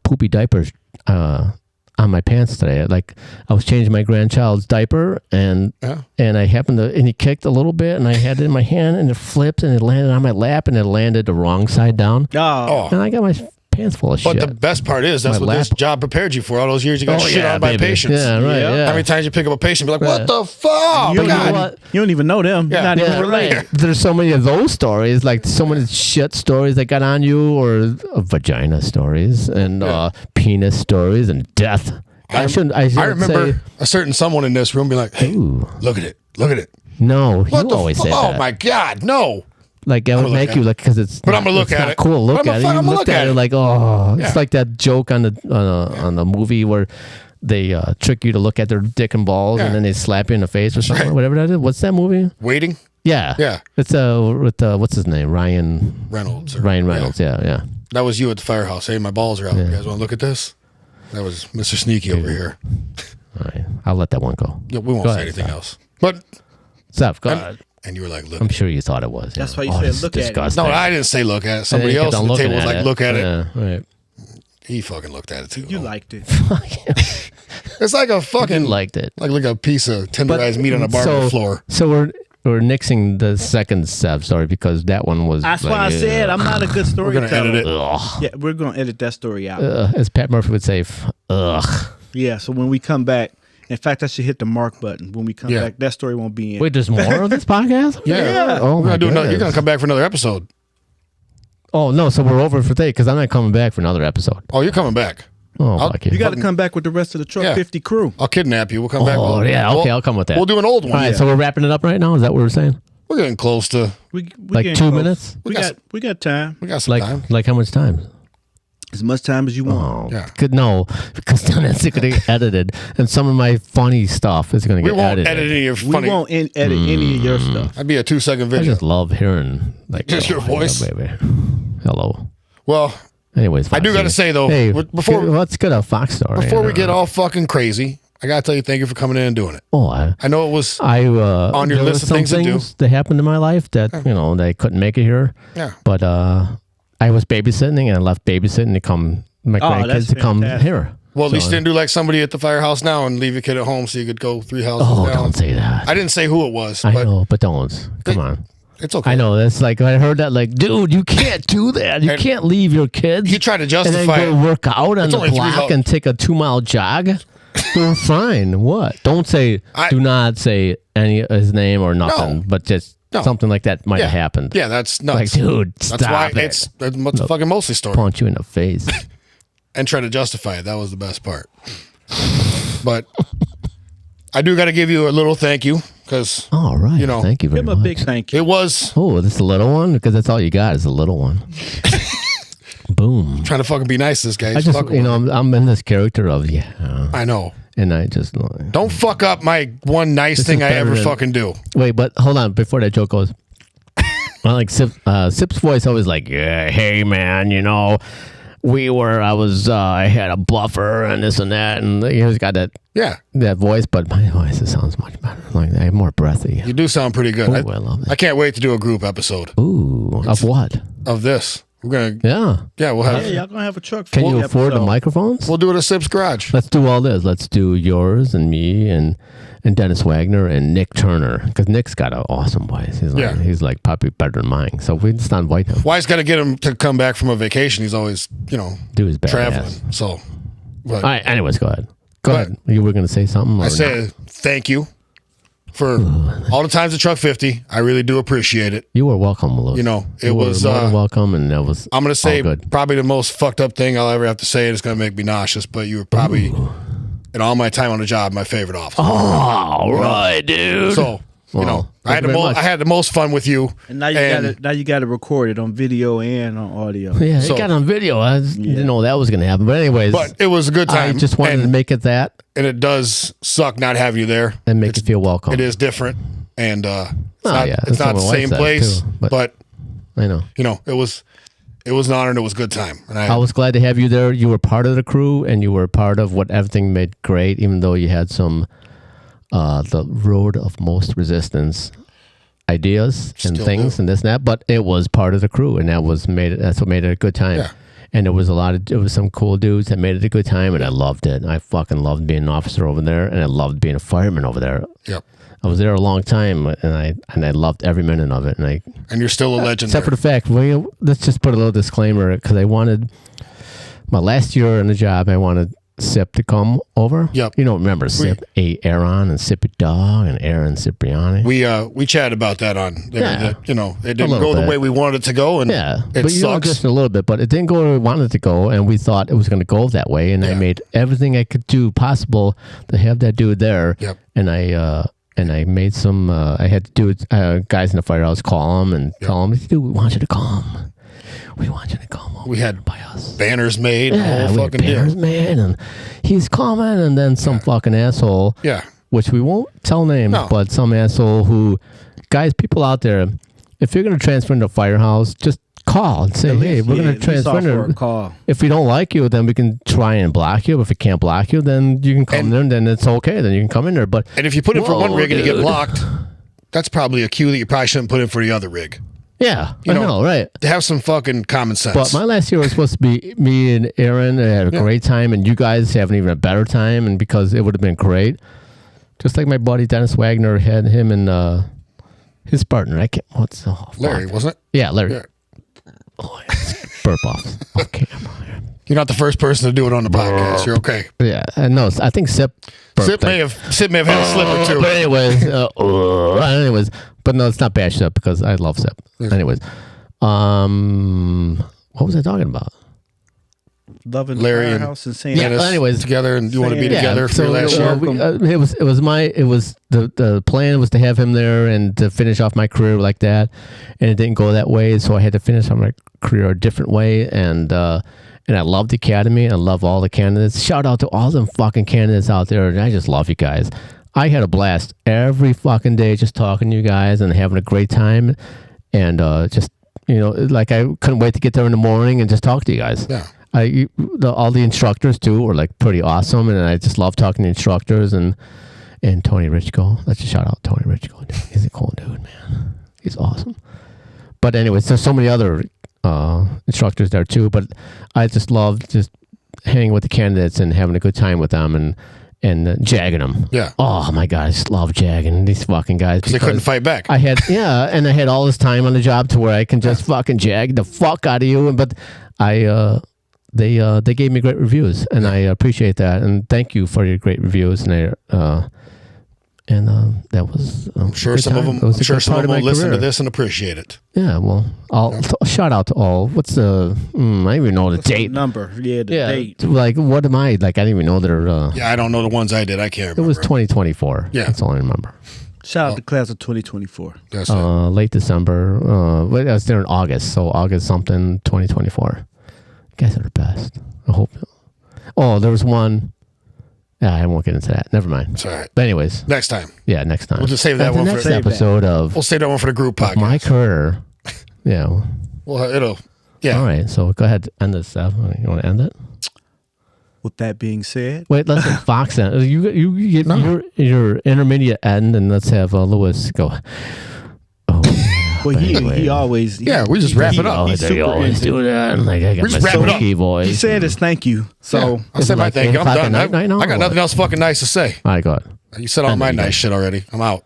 poopy diapers on my pants today. Like I was changing my grandchild's diaper and I happened to, and he kicked a little bit and I had it in my hand and it flipped and it landed on my lap and it landed the wrong side down. Oh, And I got my pants full of But shit. the best part is that's My what this lap. job prepared you for. All those years you got shit on by baby. patients. Yeah, right. Yeah. Yeah. How many times you pick up a patient and be like, Right. what the fuck? you, don't God. even, What? you don't even know them. Yeah. Not Yeah, even related. right. There's so many of those stories, like so many shit stories that got on you, or vagina stories and penis stories and death. I remember say, a certain someone in this room be like, hey, ooh, look at it. Look at it. no, What you the always say Oh that. my God, no. Like it would make you like because it's. But I'm gonna look at it. Cool. Look at it. You look at it like it's like that joke on the movie where they trick you to look at their dick and balls and then they slap you in the face or something. Whatever that is. What's that movie? Waiting. Yeah. Yeah. It's with what's his name? Ryan Reynolds. Ryan Reynolds. Yeah. That was you at the firehouse. Hey, my balls are out. You guys want to look at this? That was Mr. Sneaky over here. All right. I'll let that one go. Yeah, we won't say anything else. But Steph, go ahead. And you were like, look. I'm sure you thought it was. That's why you said look at it. No, I didn't say look at it. Somebody else at the table was like, look at it. Yeah, right. He fucking looked at it too. You liked it. It's like a fucking liked it. Like a piece of tenderized meat on a barbecue floor. So we're nixing the second Sev story because that one was. That's why I said I'm not a good storyteller. We're gonna edit it. Yeah, we're gonna edit that story out. As Pat Murphy would say, ugh. Yeah. So when we come back, in fact, I should hit the mark button. When we come back, that story won't be in. Wait, there's more of this podcast? Yeah. Oh, we're gonna do another. You're gonna come back for another episode. Oh no, so we're over for today because I'm not coming back for another episode. Oh, you're coming back. Oh, fuck you. You got to come back with the rest of the Truck 50 crew. I'll kidnap you. We'll come back. Oh, yeah. Okay, I'll come with that. We'll do an old one. All right, so we're wrapping it up right now? Is that what we're saying? We're getting close to. We like 2 minutes? We got time. We got some time. Like how much time? As much time as you want. Oh, good. No, because then it's going to get edited, and some of my funny stuff is going to get edited. We won't edit any of your funny. We won't edit any of your stuff. That'd be a 2-second video. I just love hearing like just your voice. Yeah, baby. Hello. Well, anyways, I do got to say though, hey, before let's get a Fox story. Before we get all fucking crazy, I got to tell you, thank you for coming in and doing it. Oh, I know it was on your list of things to do. That happened in my life that they couldn't make it here. Yeah, but I was babysitting and I left babysitting to come. My grandkids to come here. Well, at least you didn't do like somebody at the firehouse now and leave your kid at home so you could go 3 houses down. Don't say that. I didn't say who it was. I know, but don't. Come on. It's okay. I know. That's like, I heard that, like, dude, you can't do that. You can't leave your kids. You try to justify and then go work out on the block and take a 2-mile jog. They're fine. What? Don't say, do not say any of his name or nothing, but just something like that might have happened. Yeah, that's nuts. Like, dude, stop it. It's fucking mostly story. Punch you in the face. And try to justify it. That was the best part. But I do got to give you a little thank you because, all right, thank you very much. Give him a big thank you. It was. Oh, this is a little one because that's all you got is a little one. Boom. I'm trying to fucking be nice to this guy. I just, I'm in this character of I know. And I just don't fuck up my one nice thing I ever fucking do. Wait, but hold on before that joke goes. I like Sip's voice always like, yeah, hey man, I had a bluffer and this and that, and he's got that voice, but my voice sounds much better. Like I have more breathy. You do sound pretty good. Ooh, I love it. I can't wait to do a group episode. Ooh, of what? Of this. We're gonna we'll have y'all gonna have a truck. Can you afford the microphones? We'll do it at Sip's garage. Let's do all this. Let's do yours and me and Dennis Wagner and Nick Turner because Nick's got an awesome voice. He's like probably better than mine. So we just not invite him. Why's got to get him to come back from a vacation? He's always do his best traveling. So, all right. Anyways, go ahead. Go ahead. You were gonna say something. I say thank you for all the times at Truck 50. I really do appreciate it. You were welcome, Louis. It was welcome, and that was. I'm gonna say probably the most fucked up thing I'll ever have to say. It's gonna make me nauseous, but you were probably in all my time on the job my favorite officer. Oh, all right, dude. So I had the most fun with you. And now you got to record it on video and on audio. Yeah, it got on video. I didn't know that was gonna happen, but anyways. But it was a good time. I just wanted to make it that. And it does suck not having you there. And make you feel welcome. It is different. And it's not the same place. Too, but I know. It was an honor and it was a good time. And I was glad to have you there. You were part of the crew and you were part of what everything made great, even though you had some the road of most resistance ideas and things and this and that. But it was part of the crew and that's what made it a good time. Yeah. And it was some cool dudes that made it a good time, and I loved it. I fucking loved being an officer over there, and I loved being a fireman over there. Yep. I was there a long time, and I loved every minute of it. And you're still a legend. Except for the fact, let's just put a little disclaimer, because I wanted my last year in the job, I wanted Sip to come over. Yep. Remember Sip, Aaron and Sippy Dog and Aaron Cipriani. We chatted about that on. It didn't go the way we wanted it to go, and it sucks. Just a little bit, but it didn't go where we wanted it to go, and we thought it was going to go that way, and I made everything I could do possible to have that dude there. Yep. And I And I made some. I had to do it. Guys in the firehouse call them and tell them, "Dude, we want you to come. We want you to come over." We had by us banners made. Yeah, whole fucking banners made, and he's coming, and then some fucking asshole. Yeah. Which we won't tell names, but some asshole who, guys, people out there, if you're gonna transfer into a firehouse, just call and say, "Hey, we're gonna transfer into." Call. If we don't like you, then we can try and block you. If we can't block you, then you can come there, and then it's okay. Then you can come in there. But if you put in for one rig and you get blocked, that's probably a cue that you probably shouldn't put in for the other rig. Yeah, I know, right? Have some fucking common sense. But my last year was supposed to be me and Aaron. I had a great time, and you guys having even a better time, and because it would have been great. Just like my buddy Dennis Wagner had him and his partner. I can't. What's the Larry? Wasn't it? Yeah, Larry. Yeah. Oh, burp off camera. You're not the first person to do it on the podcast. You're okay. Yeah, I know. I think Sip may have had a slip or two. But anyways, but no, it's not bad Sip because I love Sip. Anyways, what was I talking about? Loving Larry the firehouse and saying anyways, together, and you want to be together for your last year. The plan was to have him there and to finish off my career like that, and it didn't go that way, so I had to finish off my career a different way, and I love the academy. I love all the candidates. Shout out to all them fucking candidates out there, and I just love you guys. I had a blast every fucking day just talking to you guys and having a great time, and just like I couldn't wait to get there in the morning and just talk to you guys. Yeah. All the instructors too were like pretty awesome, and I just love talking to instructors and Tony Richko. Let's just shout out Tony Richko. Dude. He's a cool dude, man. He's awesome. But anyways, there's so many other instructors there too. But I just love just hanging with the candidates and having a good time with them and jagging them. Yeah. Oh my God, I just love jagging these fucking guys because they couldn't fight back. I had and I had all this time on the job to where I can just fucking jag the fuck out of you. But They gave me great reviews, and I appreciate that. And thank you for your great reviews. And that was. I'm sure some of them. I'm sure some of them will listen to this and appreciate it. Yeah, well, I'll shout out to all. What's the? I don't even know the date number. Yeah, the date. Like, what am I? Like, I didn't even know their. Yeah, I don't know the ones I did. I can't remember. It was 2024. Yeah, that's all I remember. Shout out to class of 2024. That's late December. I was there in August, so August something 2024. You guys are the best. I hope. Oh, there was one. Yeah, I won't get into that. Never mind. It's all right. But anyways. Next time. Yeah, next time. We'll just save that one for the next episode of... We'll save that one for the group podcast. My career. Yeah. Well, it'll... Yeah. All right, so go ahead. End this stuff. You want to end it? With that being said... Wait, let's have Fox end. You get your intermediate end, and let's have Lewis go... Oh, well, he always... we just wrap it up. They always do that. Like, I got my silky voice. He said his thank you. So... I said my thank you. I'm done. I got nothing else fucking nice to say. All right, go ahead. You said all my nice shit already. I'm out.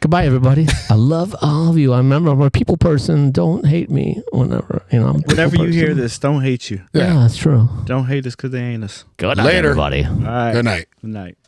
Goodbye, everybody. I love all of you. I remember I'm a people person. Don't hate me whenever, whenever you hear this, don't hate you. Yeah, that's true. Don't hate us because they ain't us. Good night, Later. everybody. All right. Good night. Good night.